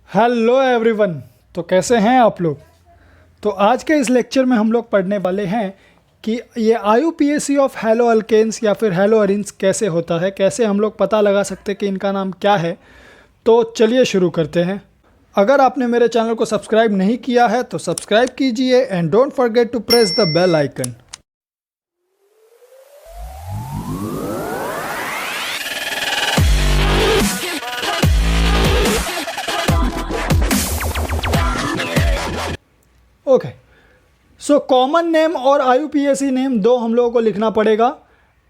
Hello everyone. तो कैसे हैं आप लोग। तो आज के इस लेक्चर में हम लोग पढ़ने वाले हैं कि ये आईयूपीएसी ऑफ हैलो अल्केन्स या फिर हैलो अरीन्स कैसे होता है, कैसे हम लोग पता लगा सकते हैं कि इनका नाम क्या है। तो चलिए शुरू करते हैं। अगर आपने मेरे चैनल को सब्सक्राइब नहीं किया है तो सब्सक्राइब कीजिए and don't forget to press the bell icon. Okay, so common name और आईयूपीएसी नेम दो हम लोगों को लिखना पड़ेगा,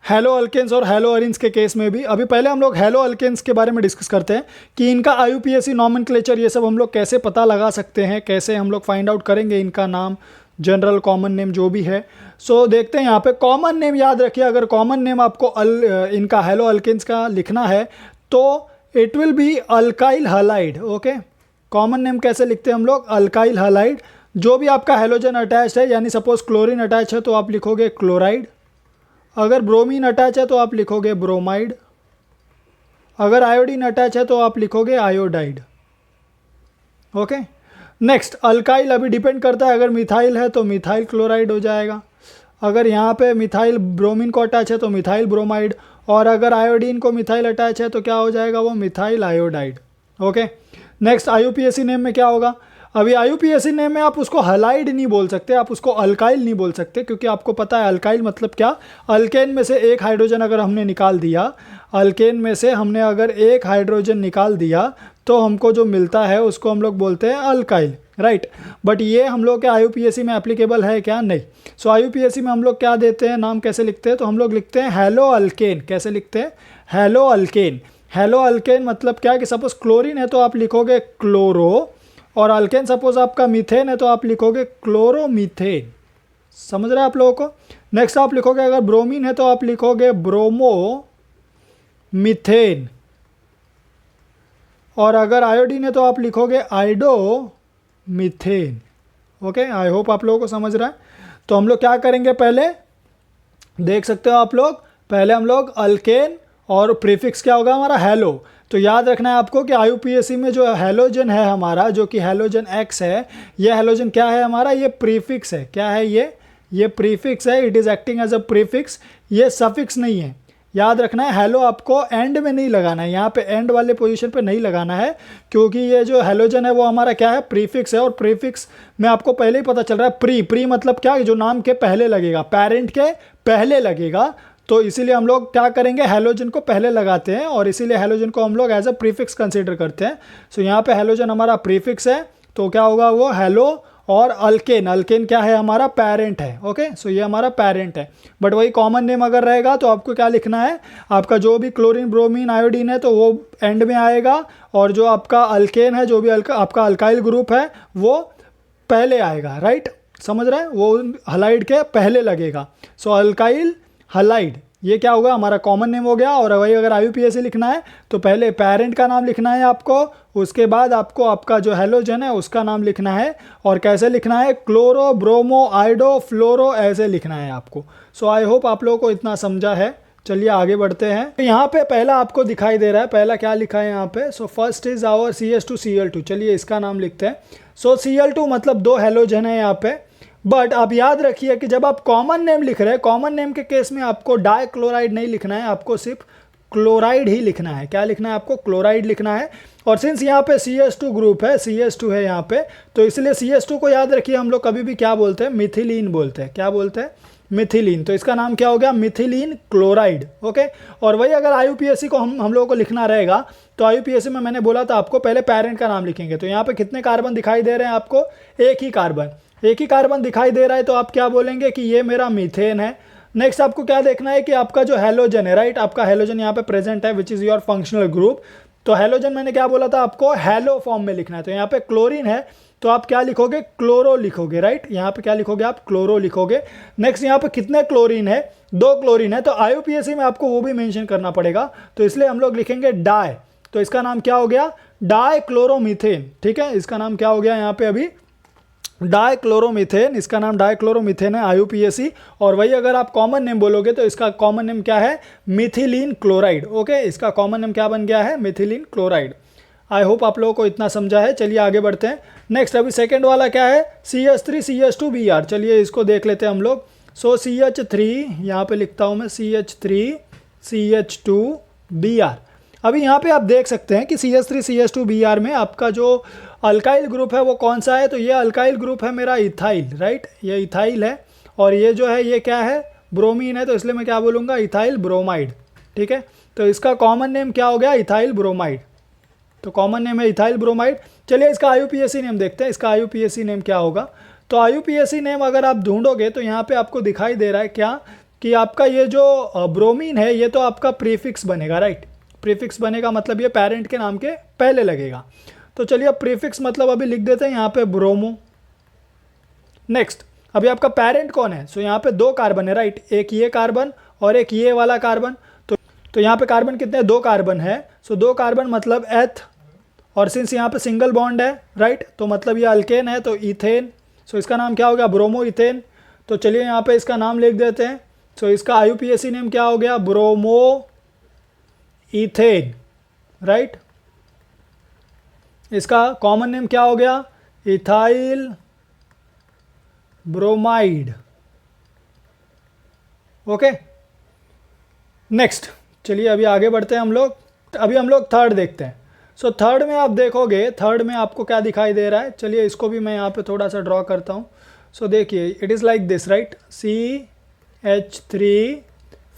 हैलो अल्केन्स और हैलो अरीन्स के केस में भी। अभी पहले हम लोग हैलो अल्केन्स के बारे में डिस्कस करते हैं कि इनका आईयूपीएसी नॉमेनक्लेचर ये सब हम लोग कैसे पता लगा सकते हैं, कैसे हम लोग फाइंड आउट करेंगे इनका नाम, जनरल कॉमन नेम जो भी है। सो देखते हैं यहाँ पे कॉमन नेम। याद रखिए, अगर कॉमन नेम आपको इनका हैलो अल्केन्स का लिखना है तो it will B alkyl halide. Okay, common name कैसे लिखते हैं हम लोग, अल्काइल हलाइड। जो भी आपका हैलोजन अटैच है, यानी सपोज क्लोरीन अटैच है तो आप लिखोगे क्लोराइड, अगर ब्रोमीन अटैच है तो आप लिखोगे ब्रोमाइड, अगर आयोडीन अटैच है तो आप लिखोगे आयोडाइड। ओके, नेक्स्ट अल्काइल अभी डिपेंड करता है, अगर मिथाइल है तो मिथाइल क्लोराइड हो जाएगा, अगर यहाँ पे मिथाइल ब्रोमीन को अटैच है तो मिथाइल ब्रोमाइड, और अगर आयोडीन को मिथाइल अटैच है तो क्या हो जाएगा, वो methyl iodide. Okay, next IUPAC name में क्या होगा। अभी आईयूपीएसी नेम में आप उसको हलाइड नहीं बोल सकते, आप उसको अल्काइल नहीं बोल सकते, क्योंकि आपको पता है अल्काइल मतलब क्या। अल्केन में से एक हाइड्रोजन अगर हमने निकाल दिया, अल्केन में से हमने अगर एक हाइड्रोजन निकाल दिया तो हमको जो मिलता है उसको हम लोग बोलते हैं अल्काइल, राइट। बट ये हम लोग के आईयूपीएसी में एप्लीकेबल है क्या, नहीं। सो आईयूपीएसी में हम लोग क्या देते हैं, नाम कैसे लिखते हैं, तो हम लोग लिखते हैं हैलो अल्केन। कैसे लिखते हैं, हैलो अल्केन। हैलो अल्केन मतलब क्या है कि सपोज क्लोरीन है तो आप लिखोगे क्लोरो, और अल्केन सपोज आपका मीथेन है तो आप लिखोगे क्लोरोमीथेन। समझ रहे हैं आप लोगों को। नेक्स्ट आप लिखोगे अगर ब्रोमीन है तो आप लिखोगे ब्रोमो मीथेन, और अगर आयोडीन है तो आप लिखोगे iodo methane. Okay, I hope आप लोगों को समझ रहा है। तो हम लोग क्या करेंगे, पहले देख सकते हो आप लोग, पहले हम लोग अल्केन और प्रीफिक्स क्या होगा हमारा, हैलो। तो याद रखना है आपको कि आईयूपीएसी में जो हैलोजन है हमारा, जो कि हैलोजन एक्स है, ये हैलोजन क्या है हमारा, ये प्रीफिक्स है। क्या है ये प्रीफिक्स है, it is acting as a prefix, ये सफिक्स नहीं है। याद रखना है, हैलो आपको एंड में नहीं लगाना है, यहाँ पे एंड वाले पोजीशन पे नहीं लगाना है, क्योंकि ये जो हैलोजन है वो हमारा क्या है, प्रीफिक्स है। और प्रीफिक्स में आपको पहले ही पता चल रहा है, प्री मतलब क्या, जो नाम के पहले लगेगा, पेरेंट के पहले लगेगा। तो इसीलिए हम लोग क्या करेंगे, हैलोजन को पहले लगाते हैं, और इसीलिए हैलोजन को हम लोग एज अ प्रीफिक्स कंसीडर करते हैं। सो यहाँ पे हैलोजन हमारा प्रीफिक्स है, तो क्या होगा वो हैलो। और अल्केन क्या है हमारा, पेरेंट है। ओके, सो ये हमारा पेरेंट है। बट वही कॉमन नेम अगर रहेगा तो आपको क्या लिखना है, आपका जो भी क्लोरीन ब्रोमीन आयोडीन है तो वो एंड में आएगा, और जो आपका अल्केन है, जो भी आपका अल्काइल ग्रुप है वो पहले आएगा, राइट। समझ रहे हैं, वो हलाइड के पहले लगेगा। सो अल्काइल हलाइड, ये क्या होगा हमारा कॉमन नेम हो गया। और वही अगर आईयूपीएसी लिखना है तो पहले पेरेंट का नाम लिखना है आपको, उसके बाद आपको आपका जो हैलोजन है उसका नाम लिखना है। और कैसे लिखना है, क्लोरो ब्रोमो आयोडो फ्लोरो, ऐसे लिखना है आपको। सो आई होप आप लोगों को इतना समझा है। चलिए आगे बढ़ते हैं। तो यहाँ पे पहला आपको दिखाई दे रहा है, पहला क्या लिखा है यहाँ पे, so first is our CH2Cl2। चलिए इसका नाम लिखते हैं। सो Cl2 मतलब दो हैलोजन है यहाँ पे। बट आप याद रखिए कि जब आप कॉमन नेम लिख रहे हैं, कॉमन नेम के केस में आपको डाइक्लोराइड नहीं लिखना है, आपको सिर्फ क्लोराइड ही लिखना है। क्या लिखना है आपको, क्लोराइड लिखना है। और सिंस यहाँ पे CH2 ग्रुप है, CH2 है यहाँ पे, तो इसलिए CH2 को याद रखिए हम लोग कभी भी क्या बोलते हैं, मिथिलीन बोलते हैं। क्या बोलते हैं, मिथिलीन। तो इसका नाम क्या हो गया, मिथिलीन क्लोराइड। ओके, और वही अगर आईयूपीएसी को हम लोगों को लिखना रहेगा तो आईयूपीएसी में मैंने बोला था आपको पहले पेरेंट का नाम लिखेंगे। तो यहाँ पे कितने कार्बन दिखाई दे रहे हैं आपको, एक ही कार्बन दिखाई दे रहा है, तो आप क्या बोलेंगे कि ये मेरा मीथेन है। नेक्स्ट आपको क्या देखना है कि आपका जो हैलोजन है, राइट, आपका हैलोजन यहाँ पे प्रेजेंट है which is your functional group. तो हैलोजन मैंने क्या बोला था आपको, हैलो फॉर्म में लिखना है। तो यहाँ पे क्लोरीन है तो आप क्या लिखोगे, क्लोरो लिखोगे, राइट। यहाँ पे क्या लिखोगे आप, क्लोरो लिखोगे। नेक्स्ट यहाँ पे कितने क्लोरीन है, दो क्लोरीन है, तो आईयूपीएसी में आपको वो भी मेंशन करना पड़ेगा, तो इसलिए हम लोग लिखेंगे डाई। तो इसका नाम क्या हो गया, डाइक्लोरोमीथेन। ठीक है, इसका नाम क्या हो गया यहाँ पे अभी, डाइक्लोरोमीथेन। इसका नाम डाइक्लोरोमीथेन है आईयूपीएसी। और वही अगर आप कॉमन नेम बोलोगे तो इसका कॉमन नेम क्या है, मिथिलीन क्लोराइड। ओके, इसका कॉमन नेम क्या बन गया है, मिथिलीन क्लोराइड। आई होप आप लोगों को इतना समझा है। चलिए आगे बढ़ते हैं। नेक्स्ट अभी सेकेंड वाला क्या है, CH3 CH2 Br। चलिए इसको देख लेते हैं हम लोग। सो CH3 यहाँ पे लिखता हूँ मैं, CH3 CH2 Br। अभी यहाँ पे आप देख सकते हैं कि CH3 CH2 Br में आपका जो अल्काइल ग्रुप है वो कौन सा है, तो ये अल्काइल ग्रुप है मेरा इथाइल, राइट, ये इथाइल है। और ये जो है ये क्या है, ब्रोमीन है, तो इसलिए मैं क्या बोलूँगा, इथाइल ब्रोमाइड। ठीक है, तो इसका कॉमन नेम क्या हो गया, इथाइल ब्रोमाइड। तो कॉमन नेम है इथाइल ब्रोमाइड। चलिए इसका IUPAC नेम देखते हैं, इसका IUPAC नेम क्या होगा। तो IUPAC नेम अगर आप ढूंढोगे तो यहाँ पे आपको दिखाई दे रहा है क्या, कि आपका ये जो ब्रोमीन है ये तो आपका प्रीफिक्स बनेगा, राइट। प्रीफिक्स बनेगा मतलब ये पेरेंट के नाम के पहले लगेगा। तो चलिए अब प्रीफिक्स मतलब अभी लिख देते हैं यहाँ पे ब्रोमो। नेक्स्ट अभी आपका पेरेंट कौन है, सो यहाँ पे 2 कार्बन है, राइट, एक ये कार्बन और एक ये वाला कार्बन। तो यहाँ पे कार्बन कितने, 2 कार्बन है। सो 2 कार्बन मतलब एथ, और सिंस यहाँ पे सिंगल बॉन्ड है, राइट, तो मतलब ये अल्केन है, तो इथेन। सो इसका नाम क्या हो गया, ब्रोमो इथेन। तो चलिए यहाँ पे इसका नाम लिख देते हैं। सो इसका IUPAC नेम क्या हो गया, ब्रोमो इथेन, राइट। इसका कॉमन नेम क्या हो गया, इथाइल ब्रोमाइड। ओके, नेक्स्ट चलिए अभी आगे बढ़ते हैं हम लोग। अभी हम लोग थर्ड देखते हैं। सो थर्ड में आप देखोगे, थर्ड में आपको क्या दिखाई दे रहा है, चलिए इसको भी मैं यहाँ पे थोड़ा सा ड्रॉ करता हूँ। सो देखिए it is like this, right, CH3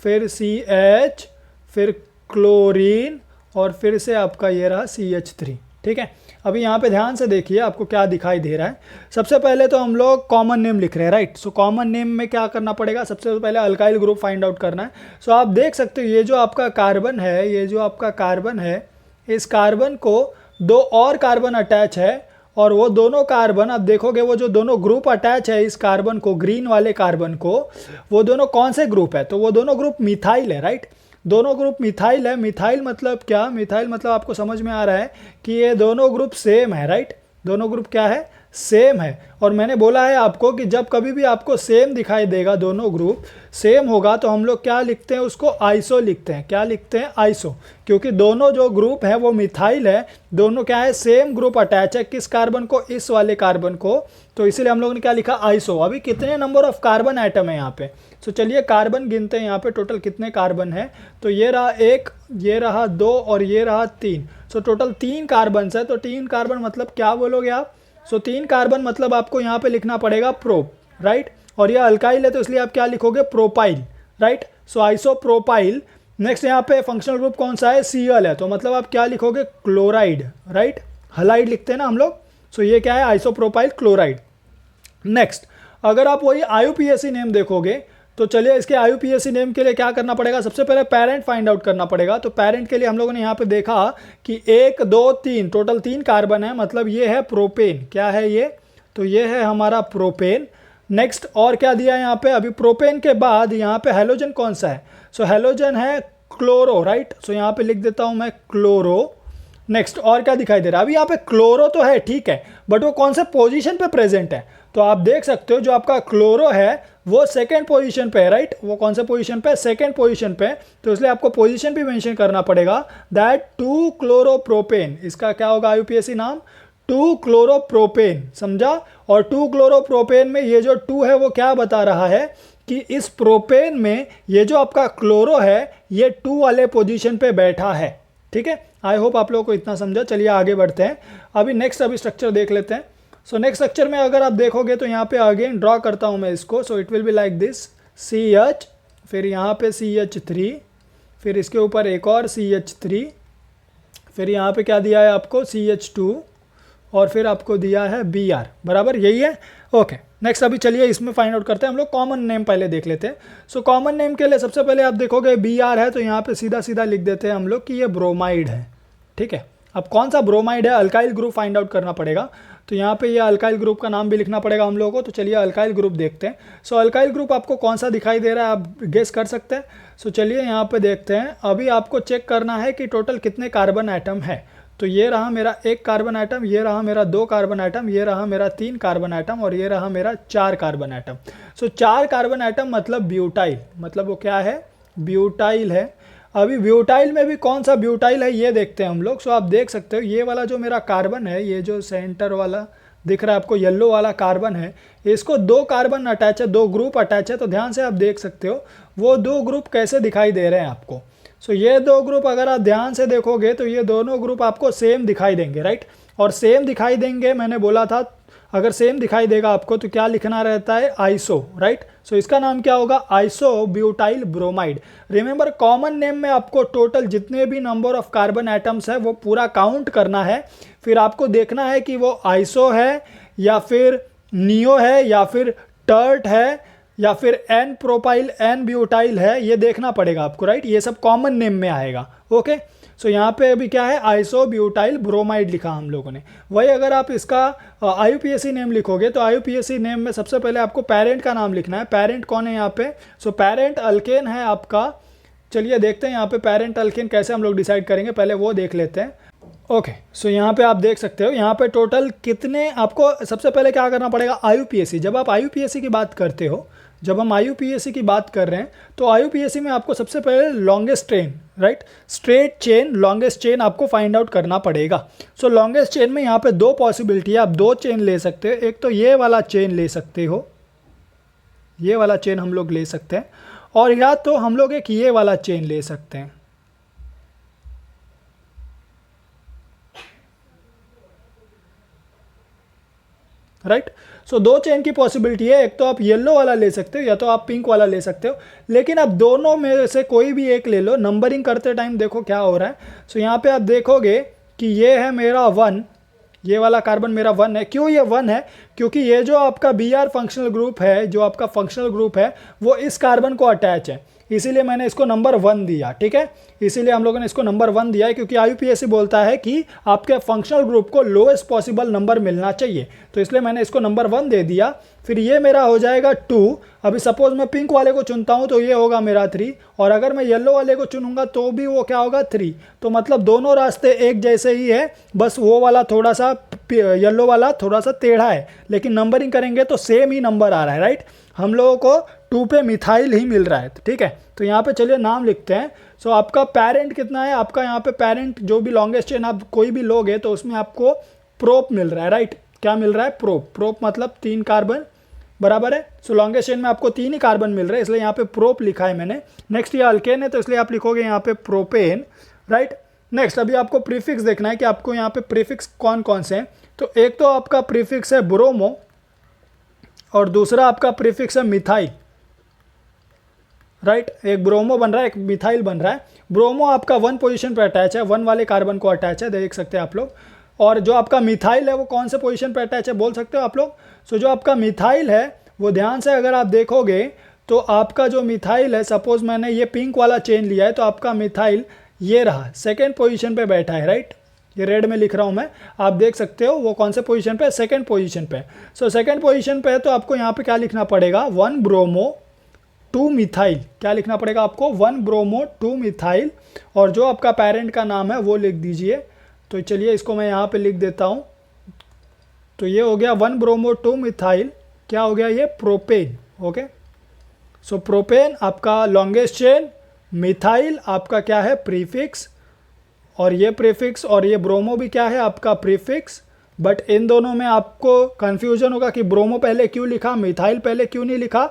फिर CH फिर क्लोरीन और फिर से आपका ये रहा CH3। ठीक है, अभी यहाँ पे ध्यान से देखिए आपको क्या दिखाई दे रहा है। सबसे पहले तो हम लोग कॉमन नेम लिख रहे हैं, राइट। सो कॉमन नेम में क्या करना पड़ेगा, सबसे पहले अल्काइल ग्रुप फाइंड आउट करना है। सो आप देख सकते हो ये जो आपका कार्बन है, ये जो आपका कार्बन है, इस कार्बन को 2 और कार्बन अटैच है, और वो दोनों कार्बन आप देखोगे, वो जो दोनों ग्रुप अटैच है इस कार्बन को, ग्रीन वाले कार्बन को, वो दोनों कौन से ग्रुप है, तो वो दोनों ग्रुप मिथाइल है, राइट। दोनों ग्रुप मिथाइल है। मिथाइल मतलब क्या, मिथाइल मतलब आपको समझ में आ रहा है कि ये दोनों ग्रुप सेम है, राइट। दोनों ग्रुप क्या है, सेम है। और मैंने बोला है आपको कि जब कभी भी आपको सेम दिखाई देगा, दोनों ग्रुप सेम होगा, तो हम लोग क्या लिखते हैं, उसको आइसो लिखते हैं। क्या लिखते हैं, आइसो, क्योंकि दोनों जो ग्रुप है वो मिथाइल है, दोनों क्या है, सेम ग्रुप अटैच है, किस कार्बन को, इस वाले कार्बन को, तो इसीलिए हम लोगों ने क्या लिखा, आइसो। अभी कितने नंबर ऑफ कार्बन एटम है यहाँ पे, सो चलिए कार्बन गिनते हैं यहाँ पे टोटल कितने कार्बन है। तो ये रहा 1, ये रहा 2 और ये रहा 3। सो टोटल 3 कार्बन है। तो 3 कार्बन मतलब क्या बोलोगे आप, सो 3 कार्बन मतलब आपको यहाँ पे लिखना पड़ेगा प्रोप, राइट। और ये अल्काइल है तो इसलिए आप क्या लिखोगे, प्रोपाइल, राइट। सो आइसो प्रोपाइल। नेक्स्ट यहाँ पे फंक्शनल ग्रुप कौन सा है, Cl है, तो मतलब आप क्या लिखोगे, क्लोराइड, राइट। हलाइड लिखते हैं ना हम लोग। सो ये क्या है, आइसोप्रोपाइल क्लोराइड। नेक्स्ट अगर आप वही IUPAC नेम देखोगे, तो चलिए इसके IUPAC नेम के लिए क्या करना पड़ेगा, सबसे पहले पेरेंट फाइंड आउट करना पड़ेगा। तो पेरेंट के लिए हम लोगों ने यहाँ पे देखा कि 1 2 3 टोटल 3 कार्बन है, मतलब ये है प्रोपेन। क्या है ये, तो ये है हमारा प्रोपेन। नेक्स्ट और क्या दिया है यहाँ पे, अभी प्रोपेन के बाद यहाँ पे हेलोजन कौन सा है, सो हेलोजन है क्लोरो, राइट। सो यहाँ पे लिख देता हूँ मैं क्लोरो। नेक्स्ट और क्या दिखाई दे रहा है, अभी यहाँ पे क्लोरो तो है, ठीक है, बट वो कौन से पोजीशन पे प्रेजेंट है, तो आप देख सकते हो जो आपका क्लोरो है वो सेकंड पोजीशन पे है, राइट। वो कौन से पोजीशन पे, सेकंड पोजीशन पे, तो इसलिए आपको पोजीशन भी मेंशन करना पड़ेगा, दैट 2 क्लोरोप्रोपेन। इसका क्या होगा IUPAC नाम, 2 क्लोरोप्रोपेन, समझा। और 2 क्लोरोप्रोपेन में ये जो 2 है वो क्या बता रहा है कि इस प्रोपेन में ये जो आपका क्लोरो है ये 2 वाले पोजीशन पे बैठा है। ठीक है, आई होप आप लोगों को इतना समझा। चलिए आगे बढ़ते हैं। अभी नेक्स्ट अभी स्ट्रक्चर देख लेते हैं। सो नेक्स्ट स्ट्रक्चर में अगर आप देखोगे तो यहाँ पे अगेन ड्रॉ करता हूँ मैं इसको। सो it will be like this, CH, फिर यहाँ पे CH3, फिर इसके ऊपर एक और CH3, फिर यहाँ पे क्या दिया है आपको, CH2, और फिर आपको दिया है Br, बराबर यही है। ओके, नेक्स्ट अभी चलिए इसमें फाइंड आउट करते हैं। हम लोग कॉमन नेम पहले देख लेते हैं। सो कॉमन नेम के लिए सबसे पहले आप देखोगे Br है, तो यहाँ पे सीधा सीधा लिख देते हैं हम लोग कि ये ब्रोमाइड है। ठीक है, अब कौन सा ब्रोमाइड है, अल्काइल ग्रुप फाइंड आउट करना पड़ेगा। तो यहाँ पे ये अल्काइल ग्रुप का नाम भी लिखना पड़ेगा हम लोगों को। तो चलिए अल्काइल ग्रुप देखते हैं। सो अल्काइल ग्रुप आपको कौन सा दिखाई दे रहा है, आप गेस कर सकते हैं। सो चलिए यहाँ पे देखते हैं। अभी आपको चेक करना है कि टोटल कितने कार्बन आइटम है। तो ये रहा मेरा 1 कार्बन आइटम, ये रहा मेरा 2 कार्बन आइटम, ये रहा मेरा 3 कार्बन आइटम, और ये रहा मेरा 4 कार्बन आइटम। सो 4 कार्बन आइटम मतलब ब्यूटाइल, मतलब वो क्या है, ब्यूटाइल है। अभी ब्यूटाइल में भी कौन सा ब्यूटाइल है ये देखते हैं हम लोग। सो आप देख सकते हो ये वाला जो मेरा कार्बन है, ये जो सेंटर वाला दिख रहा है आपको येलो वाला कार्बन है, इसको 2 कार्बन अटैच है, 2 ग्रुप अटैच है। तो ध्यान से आप देख सकते हो वो 2 ग्रुप कैसे दिखाई दे रहे हैं आपको। सो ये 2 ग्रुप अगर आप ध्यान से देखोगे तो ये दोनों ग्रुप आपको सेम दिखाई देंगे, राइट। और सेम दिखाई देंगे, मैंने बोला था अगर सेम दिखाई देगा आपको तो क्या लिखना रहता है, आइसो, राइट। सो इसका नाम क्या होगा, iso butyl bromide. Remember common name में आपको टोटल जितने भी नंबर ऑफ कार्बन एटम्स है वो पूरा काउंट करना है, फिर आपको देखना है कि वो आइसो है या फिर नियो है या फिर टर्ट है या फिर एन प्रोपाइल एन ब्यूटाइल है, ये देखना पड़ेगा आपको, राइट। ये सब कॉमन नेम में आएगा, ओके। सो यहाँ पे अभी क्या है, आइसो ब्यूटाइल ब्रोमाइड लिखा हम लोगों ने। वही अगर आप इसका IUPAC नेम लिखोगे तो IUPAC नेम में सबसे पहले आपको पेरेंट का नाम लिखना है। पेरेंट कौन है यहाँ पे, सो पेरेंट अल्केन है आपका। चलिए देखते हैं यहाँ पे पेरेंट अल्केन कैसे हम लोग डिसाइड करेंगे, पहले वो देख लेते हैं। ओके, सो यहाँ पे आप देख सकते हो यहाँ पे टोटल कितने, आपको सबसे पहले क्या करना पड़ेगा, IUPAC। जब आप IUPAC की बात करते हो, जब हम IUPAC की बात कर रहे हैं तो IUPAC में आपको सबसे पहले longest chain, right, straight chain, longest chain आपको फाइंड आउट करना पड़ेगा। सो लॉन्गेस्ट चेन में यहाँ पे 2 पॉसिबिलिटी है, आप 2 चेन ले सकते हो। एक तो ये वाला चेन ले सकते हो, ये वाला चेन हम लोग ले सकते हैं, और या तो हम लोग एक ये वाला चेन ले सकते हैं, राइट। सो 2 चेन की पॉसिबिलिटी है, एक तो आप येलो वाला ले सकते हो या तो आप पिंक वाला ले सकते हो, लेकिन आप दोनों में से कोई भी एक ले लो। नंबरिंग करते टाइम देखो क्या हो रहा है। सो यहाँ पे आप देखोगे कि ये है मेरा 1, ये वाला कार्बन मेरा 1 है। क्यों ये 1 है, क्योंकि ये जो आपका Br फंक्शनल ग्रुप है, जो आपका फंक्शनल ग्रुप है वो इस कार्बन को अटैच है, इसीलिए मैंने इसको नंबर 1 दिया, ठीक है। इसीलिए हम लोगों ने इसको नंबर 1 दिया है, क्योंकि IUPAC बोलता है कि आपके फंक्शनल ग्रुप को लोएस्ट पॉसिबल नंबर मिलना चाहिए, तो इसलिए मैंने इसको नंबर 1 दे दिया। फिर ये मेरा हो जाएगा 2। अभी सपोज मैं पिंक वाले को चुनता हूँ तो ये होगा मेरा 3, और अगर मैं येलो वाले को चुनूंगा तो भी वो क्या होगा, 3। तो मतलब दोनों रास्ते एक जैसे ही है, बस वो वाला थोड़ा सा, येलो वाला थोड़ा सा टेढ़ा है, लेकिन नंबरिंग करेंगे तो सेम ही नंबर आ रहा है, राइट। हम लोगों को 2 पे मिथाइल ही मिल रहा है, ठीक है। तो यहाँ पे चलिए नाम लिखते हैं। सो आपका पेरेंट कितना है, आपका यहाँ पे पेरेंट जो भी लॉन्गेस्ट चेन आप कोई भी लोगे तो उसमें आपको प्रोप मिल रहा है, राइट। क्या मिल रहा है, प्रोप। प्रोप मतलब 3 कार्बन, बराबर है। सो लॉन्गेस्ट चेन में आपको 3 ही कार्बन मिल रहे हैं, इसलिए यहाँ पे प्रोप लिखा है मैंने। नेक्स्ट ये अल्केन है तो इसलिए आप लिखोगे यहाँ पे प्रोपेन, राइट। नेक्स्ट अभी आपको प्रीफिक्स देखना है कि आपको यहाँ पे प्रीफिक्स कौन कौन से हैं। तो एक तो आपका प्रीफिक्स है ब्रोमो, और दूसरा आपका प्रीफिक्स है मिथाइल, राइट। एक ब्रोमो बन रहा है, एक मिथाइल बन रहा है। ब्रोमो आपका 1 पोजीशन पे अटैच है, 1 वाले कार्बन को अटैच है, देख सकते हैं आप लोग। और जो आपका मिथाइल है वो कौन से पोजीशन पे अटैच है बोल सकते हो आप लोग। सो जो आपका मिथाइल है वो ध्यान से अगर आप देखोगे तो आपका जो मिथाइल है, सपोज मैंने ये पिंक वाला चेन लिया है तो आपका मिथाइल ये रहा, 2nd पोजीशन पे बैठा है, राइट। ये रेड में लिख रहा हूँ मैं, आप देख सकते हो वो कौन से पोजीशन पे, 2nd पोजीशन पे। सो 2nd पोजीशन पे है तो आपको यहाँ पे क्या लिखना पड़ेगा, 1 ब्रोमो 2 मिथाइल। क्या लिखना पड़ेगा आपको, 1 ब्रोमो 2 मिथाइल, और जो आपका पेरेंट का नाम है वो लिख दीजिए। तो चलिए इसको मैं यहाँ पे लिख देता हूँ। तो ये हो गया 1 ब्रोमो 2 मिथाइल, क्या हो गया ये, प्रोपेन, ओके। सो प्रोपेन आपका लॉन्गेस्ट चेन, मिथाइल आपका क्या है, प्रीफिक्स, और ये प्रीफिक्स, और ये ब्रोमो भी क्या है आपका प्रीफिक्स। बट इन दोनों में आपको कंफ्यूजन होगा कि ब्रोमो पहले क्यों लिखा, मिथाइल पहले क्यों नहीं लिखा।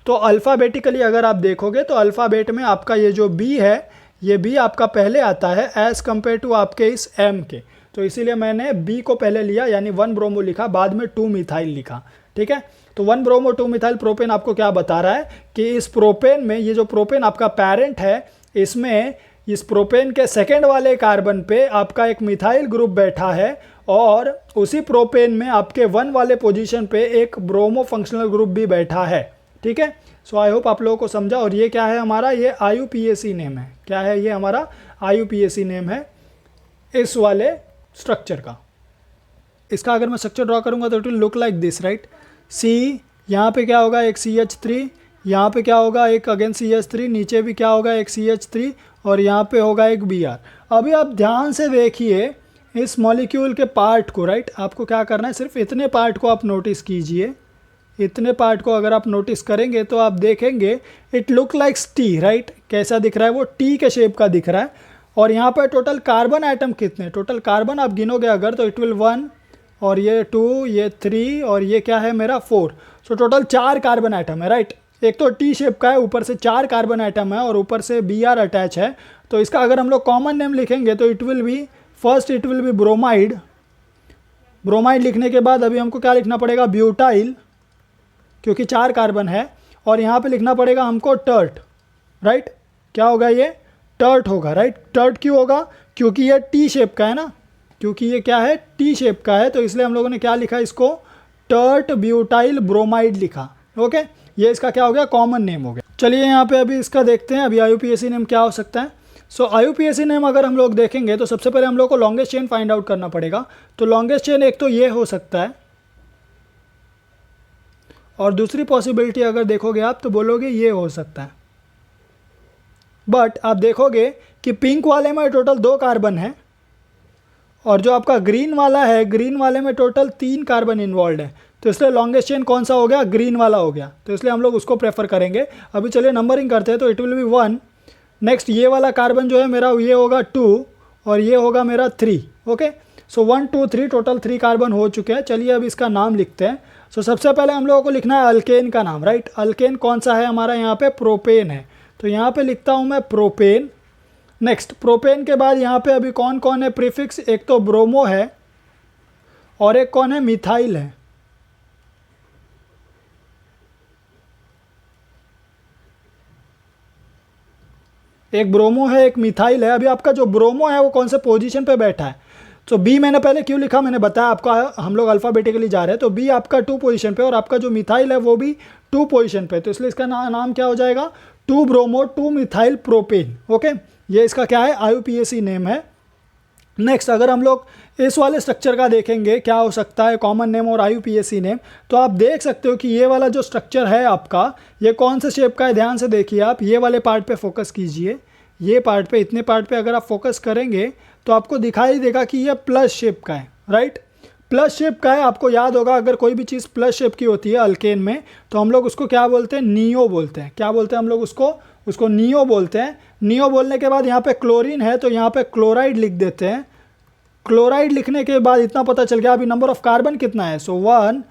तो अल्फ़ाबेटिकली अगर आप देखोगे तो अल्फ़ाबेट में आपका ये जो बी है, ये बी आपका पहले आता है एज़ कम्पेयर टू आपके इस एम के। तो इसीलिए मैंने बी को पहले लिया, यानी 1 ब्रोमो लिखा, बाद में 2 मिथाइल लिखा, ठीक है। तो 1 ब्रोमो 2 मिथाइल प्रोपेन आपको क्या बता रहा है कि इस प्रोपेन में, ये जो प्रोपेन आपका पेरेंट है, इसमें इस प्रोपेन के 2nd वाले कार्बन पे आपका एक मिथाइल ग्रुप बैठा है, और उसी प्रोपेन में आपके 1 वाले पोजीशन पे एक ब्रोमो फंक्शनल ग्रुप भी बैठा है, ठीक है। सो आई होप आप लोगों को समझा। और ये क्या है हमारा, ये IUPAC नेम है, क्या है ये हमारा IUPAC नेम है इस वाले स्ट्रक्चर का। इसका अगर मैं स्ट्रक्चर ड्रॉ करूंगा तो it will look like this, right. See यहाँ पे क्या होगा, एक CH3, यहाँ पे क्या होगा, एक अगेन CH3, नीचे भी क्या होगा, एक CH3, और यहाँ पे होगा एक Br। अभी आप ध्यान से देखिए इस मॉलिक्यूल के पार्ट को, राइट। आपको क्या करना है, सिर्फ इतने पार्ट को आप नोटिस कीजिए, इतने पार्ट को अगर आप नोटिस करेंगे तो आप देखेंगे it look like T, right. कैसा दिख रहा है, वो टी के शेप का दिख रहा है। और यहाँ पर टोटल कार्बन आइटम कितने, टोटल कार्बन आप गिनोगे अगर तो इट विल 1 और ये 2, ये 3 और ये क्या है मेरा 4। सो टोटल 4 कार्बन आइटम है, राइट। एक तो टी शेप का है, ऊपर से 4 कार्बन आइटम है और ऊपर से Br अटैच है। तो इसका अगर हम लोग कॉमन नेम लिखेंगे तो it will B first it will B bromide. Bromide लिखने के बाद अभी हमको क्या लिखना पड़ेगा, ब्यूटाइल, क्योंकि 4 कार्बन है। और यहाँ पे लिखना पड़ेगा हमको टर्ट, राइट। क्या होगा ये, टर्ट होगा, राइट। टर्ट क्यों होगा, क्योंकि ये टी शेप का है ना, क्योंकि ये क्या है, टी शेप का है, तो इसलिए हम लोगों ने क्या लिखा इसको, टर्ट ब्यूटाइल ब्रोमाइड लिखा। ओके, ये इसका क्या हो गया, कॉमन नेम हो गया। चलिए यहाँ पे अभी इसका देखते हैं अभी IUPAC नेम क्या हो सकता है। सो IUPAC नेम अगर हम लोग देखेंगे तो सबसे पहले हम लोग को लॉन्गेस्ट चेन फाइंड आउट करना पड़ेगा। तो लॉन्गेस्ट चेन एक तो ये हो सकता है, और दूसरी पॉसिबिलिटी अगर देखोगे आप तो बोलोगे ये हो सकता है। बट आप देखोगे कि पिंक वाले में टोटल 2 कार्बन है और जो आपका ग्रीन वाला है, ग्रीन वाले में टोटल 3 कार्बन इन्वॉल्व है। तो इसलिए लॉन्गेस्ट चेन कौन सा हो गया, ग्रीन वाला हो गया। तो इसलिए हम लोग उसको प्रेफर करेंगे। अभी चलिए नंबरिंग करते हैं। तो इट विल बी 1, नेक्स्ट ये वाला कार्बन जो है मेरा ये होगा 2 और ये होगा मेरा 3। ओके, सो 1 2 3 टोटल 3 कार्बन हो चुके हैं। चलिए अब इसका नाम लिखते हैं। सो सबसे पहले हम लोगों को लिखना है अल्केन का नाम, राइट। अल्केन कौन सा है हमारा, यहाँ पे प्रोपेन है। तो यहाँ पे लिखता हूँ मैं प्रोपेन। नेक्स्ट प्रोपेन के बाद यहाँ पे अभी कौन कौन है प्रीफिक्स, एक तो ब्रोमो है और एक कौन है, मिथाइल है। एक ब्रोमो है, एक मिथाइल है। अभी आपका जो ब्रोमो है वो कौन से पोजीशन पे बैठा है, तो बी मैंने पहले क्यों लिखा, मैंने बताया आपको, हम लोग अल्फ़ाबेटिकली जा रहे हैं। तो बी आपका 2 पोजीशन पे और आपका जो मिथाइल है वो भी 2 पोजीशन पे। तो इसलिए इसका नाम क्या हो जाएगा, 2 ब्रोमो 2 मिथाइल प्रोपेन। ओके, ये इसका क्या है, IUPAC नेम है। नेक्स्ट अगर हम लोग इस वाले स्ट्रक्चर का देखेंगे क्या हो सकता है कॉमन नेम और IUPAC नेम, तो आप देख सकते हो कि ये वाला जो स्ट्रक्चर है आपका, ये कौन से शेप का है, ध्यान से देखिए आप। ये वाले पार्ट पे फोकस कीजिए, ये पार्ट पे, इतने पार्ट पे अगर आप फोकस करेंगे तो आपको दिखाई देगा कि ये प्लस शेप का है, राइट। प्लस शेप का है। आपको याद होगा अगर कोई भी चीज़ प्लस शेप की होती है अल्केन में तो हम लोग उसको क्या बोलते हैं, नियो बोलते हैं। क्या बोलते हैं हम लोग उसको नियो बोलते हैं। नियो बोलने के बाद यहाँ पे क्लोरीन है तो यहाँ पे क्लोराइड लिख देते हैं। क्लोराइड लिखने के बाद इतना पता चल गया अभी नंबर ऑफ कार्बन कितना है। सो 1,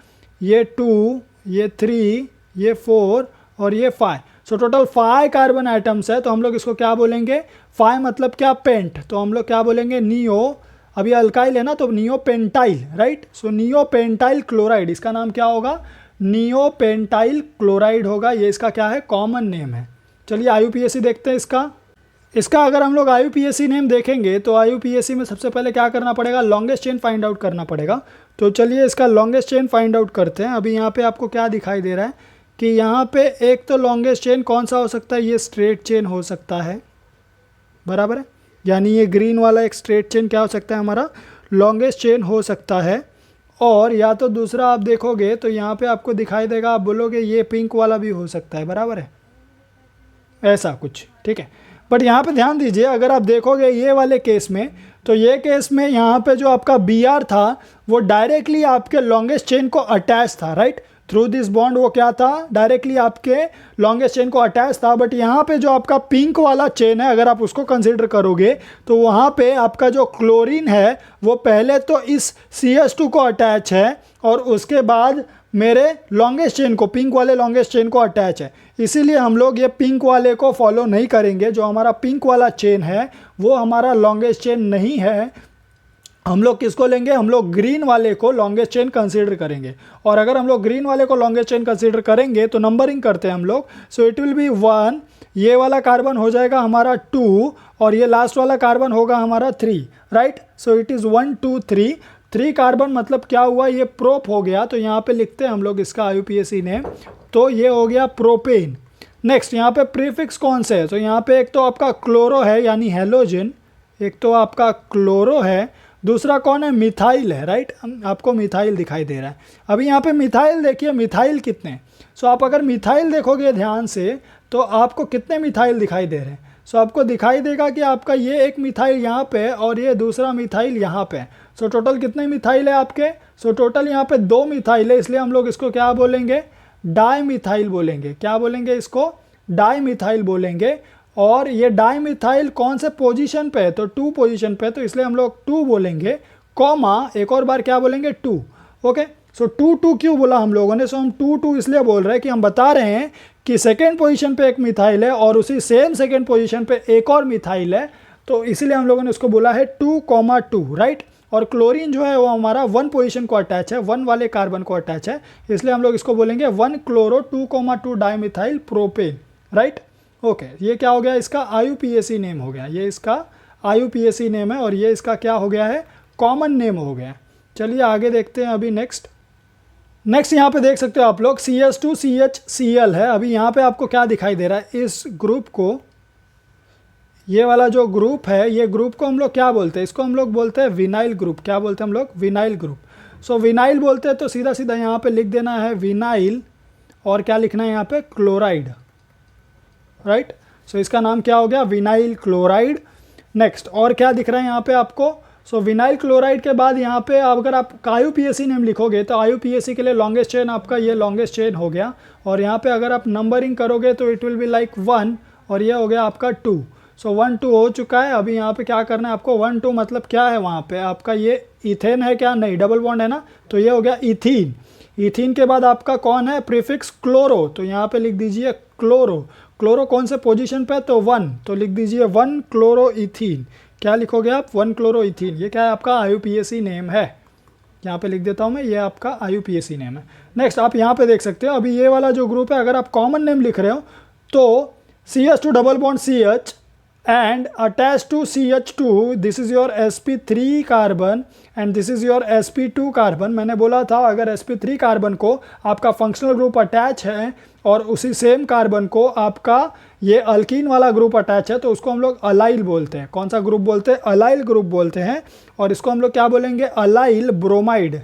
ये 2, ये 3, ये 4 और ये 5। सो टोटल 5 कार्बन आइटम्स है। तो हम लोग इसको क्या बोलेंगे, 5 मतलब क्या, पेंट। तो हम लोग क्या बोलेंगे, नियो। अभी अल्काइल है ना तो नियो पेंटाइल, राइट। सो नियो पेंटाइल क्लोराइड, इसका नाम क्या होगा, नियो पेंटाइल क्लोराइड होगा। ये इसका क्या है, कॉमन नेम है। चलिए IUPAC देखते हैं इसका अगर हम लोग IUPAC नेम देखेंगे तो IUPAC में सबसे पहले क्या करना पड़ेगा, लॉन्गेस्ट चेन फाइंड आउट करना पड़ेगा। तो चलिए इसका लॉन्गेस्ट चेन फाइंड आउट करते हैं। अभी यहाँ पे आपको क्या दिखाई दे रहा है कि यहाँ पे एक तो लॉन्गेस्ट चेन कौन सा हो सकता है, ये स्ट्रेट चेन हो सकता है, बराबर है। यानी ये ग्रीन वाला एक स्ट्रेट चेन क्या हो सकता है, हमारा लॉन्गेस्ट चेन हो सकता है। और या तो दूसरा आप देखोगे तो यहाँ पे आपको दिखाई देगा, आप बोलोगे ये पिंक वाला भी हो सकता है, बराबर है, ऐसा कुछ, ठीक है। बट यहाँ पे ध्यान दीजिए, अगर आप देखोगे ये वाले केस में, तो ये केस में यहाँ पे जो आपका Br था वो डायरेक्टली आपके लॉन्गेस्ट चेन को अटैच था, राइट। थ्रू दिस बॉन्ड वो क्या था, डायरेक्टली आपके लॉन्गेस्ट चेन को अटैच था। बट यहाँ पे जो आपका पिंक वाला चेन है, अगर आप उसको कंसिडर करोगे तो वहाँ पे आपका जो क्लोरीन है वो पहले तो इस CH2 को अटैच है और उसके बाद मेरे लॉन्गेस्ट चेन को, पिंक वाले लॉन्गेस्ट चेन को अटैच है। इसीलिए हम लोग ये पिंक वाले को फॉलो नहीं करेंगे। जो हमारा पिंक वाला चेन है वो हमारा लॉन्गेस्ट चेन नहीं है। हम लोग किसको लेंगे, हम लोग ग्रीन वाले को लॉन्गेस्ट चेन कंसीडर करेंगे। और अगर हम लोग ग्रीन वाले को लॉन्गेस्ट चेन कंसीडर करेंगे तो नंबरिंग करते हैं हम लोग। सो इट विल बी 1, ये वाला कार्बन हो जाएगा हमारा 2 और ये लास्ट वाला कार्बन होगा हमारा 3, right. So it is 1 2 3, 3 carbon मतलब क्या हुआ, ये प्रोप हो गया। तो यहाँ पे लिखते हैं हम लोग इसका IUPAC नेम, तो ये हो गया प्रोपेन। नेक्स्ट यहाँ पे प्रीफिक्स कौन से है, तो यहाँ पे एक तो आपका क्लोरो है यानी हेलोजन, एक तो आपका क्लोरो है, दूसरा कौन है, मिथाइल है, राइट। आपको मिथाइल दिखाई दे रहा है। अभी यहाँ पे मिथाइल देखिए, मिथाइल कितने। सो आप अगर मिथाइल देखोगे ध्यान से तो आपको कितने मिथाइल दिखाई दे रहे हैं। सो आपको दिखाई देगा कि आपका ये एक मिथाइल यहाँ पे और ये दूसरा मिथाइल यहाँ पे। सो टोटल कितने मिथाइल है आपके, सो टोटल यहाँ पे 2 मिथाइल है। इसलिए हम लोग इसको क्या बोलेंगे, डाईमिथाइल बोलेंगे। क्या बोलेंगे इसको? डाईमिथाइल बोलेंगे। और ये डाईमिथाइल कौन से पोजीशन पे है? तो 2 पोजीशन पे, तो इसलिए हम लोग 2 बोलेंगे, कॉमा एक और बार क्या बोलेंगे? 2। ओके, सो 2 क्यों बोला हम लोगों ने? सो हम 2 इसलिए बोल रहे हैं कि हम बता रहे हैं कि सेकेंड पोजीशन पे एक मिथाइल है और उसी सेम सेकेंड पोजीशन पे एक और मिथाइल है, तो इसीलिए हम लोगों ने उसको बोला है 2,2, राइट। और क्लोरीन जो है वो हमारा 1 पोजीशन को अटैच है, 1 वाले कार्बन को अटैच है, इसलिए हम लोग इसको बोलेंगे 1-क्लोरो 2,2 डाईमिथाइल प्रोपेन, राइट। ओके, ये क्या हो गया? इसका IUPAC नेम हो गया, ये इसका IUPAC नेम है और ये इसका क्या हो गया है? कॉमन नेम हो गया। चलिए आगे देखते हैं अभी नेक्स्ट यहाँ पे देख सकते हो आप लोग CH2CHCl है। अभी यहाँ पे आपको क्या दिखाई दे रहा है? इस ग्रुप को, ये वाला जो ग्रुप है, ये ग्रुप को हम लोग क्या बोलते हैं? इसको हम लोग बोलते हैं विनाइल ग्रुप। क्या बोलते हैं हम लोग? Vinyl group. सो विनाइल बोलते हैं तो सीधा सीधा यहाँ पे लिख देना है विनाइल, और क्या लिखना है यहाँ पे? Chloride, right. सो इसका नाम क्या हो गया? Vinyl chloride. नेक्स्ट, और क्या दिख रहा है यहाँ पे आपको? सो विनाइल क्लोराइड के बाद यहाँ पे अगर आप IUPAC नेम लिखोगे तो IUPAC के लिए लॉन्गेस्ट चेन आपका ये लॉन्गेस्ट चेन हो गया, और यहाँ पे अगर आप नंबरिंग करोगे तो इट विल बी लाइक 1, और ये हो गया आपका 2। सो 1-2 हो चुका है। अभी यहाँ पे क्या करना है आपको? 1-2 मतलब क्या है? वहाँ पे आपका ये इथेन है क्या? नहीं, डबल बॉन्ड है ना, तो ये हो गया इथीन। इथीन के बाद आपका कौन है? प्रीफिक्स क्लोरो, तो यहाँ पे लिख दीजिए क्लोरो। क्लोरो कौन से पोजीशन पे है? तो 1, तो लिख दीजिए 1 क्लोरो इथीन। क्या लिखोगे आप? 1 क्लोरो इथीन। ये क्या है? आपका IUPAC नेम है। यहाँ पे लिख देता हूँ मैं, ये आपका IUPAC नेम है। नेक्स्ट, आप यहाँ पे देख सकते हो, अभी ये वाला जो ग्रुप है, अगर आप कॉमन नेम लिख रहे हो तो CH2 double bond CH and attached to CH2 this is your sp3 carbon and this is your sp2 carbon. मैंने बोला था अगर sp3 कार्बन को आपका फंक्शनल ग्रुप अटैच है और उसी सेम कार्बन को आपका ये अल्कीन वाला ग्रुप अटैच है तो उसको हम लोग अलाइल बोलते हैं। कौन सा ग्रुप बोलते हैं? अलाइल ग्रुप बोलते हैं। और इसको हम लोग क्या बोलेंगे? अलाइल ब्रोमाइड,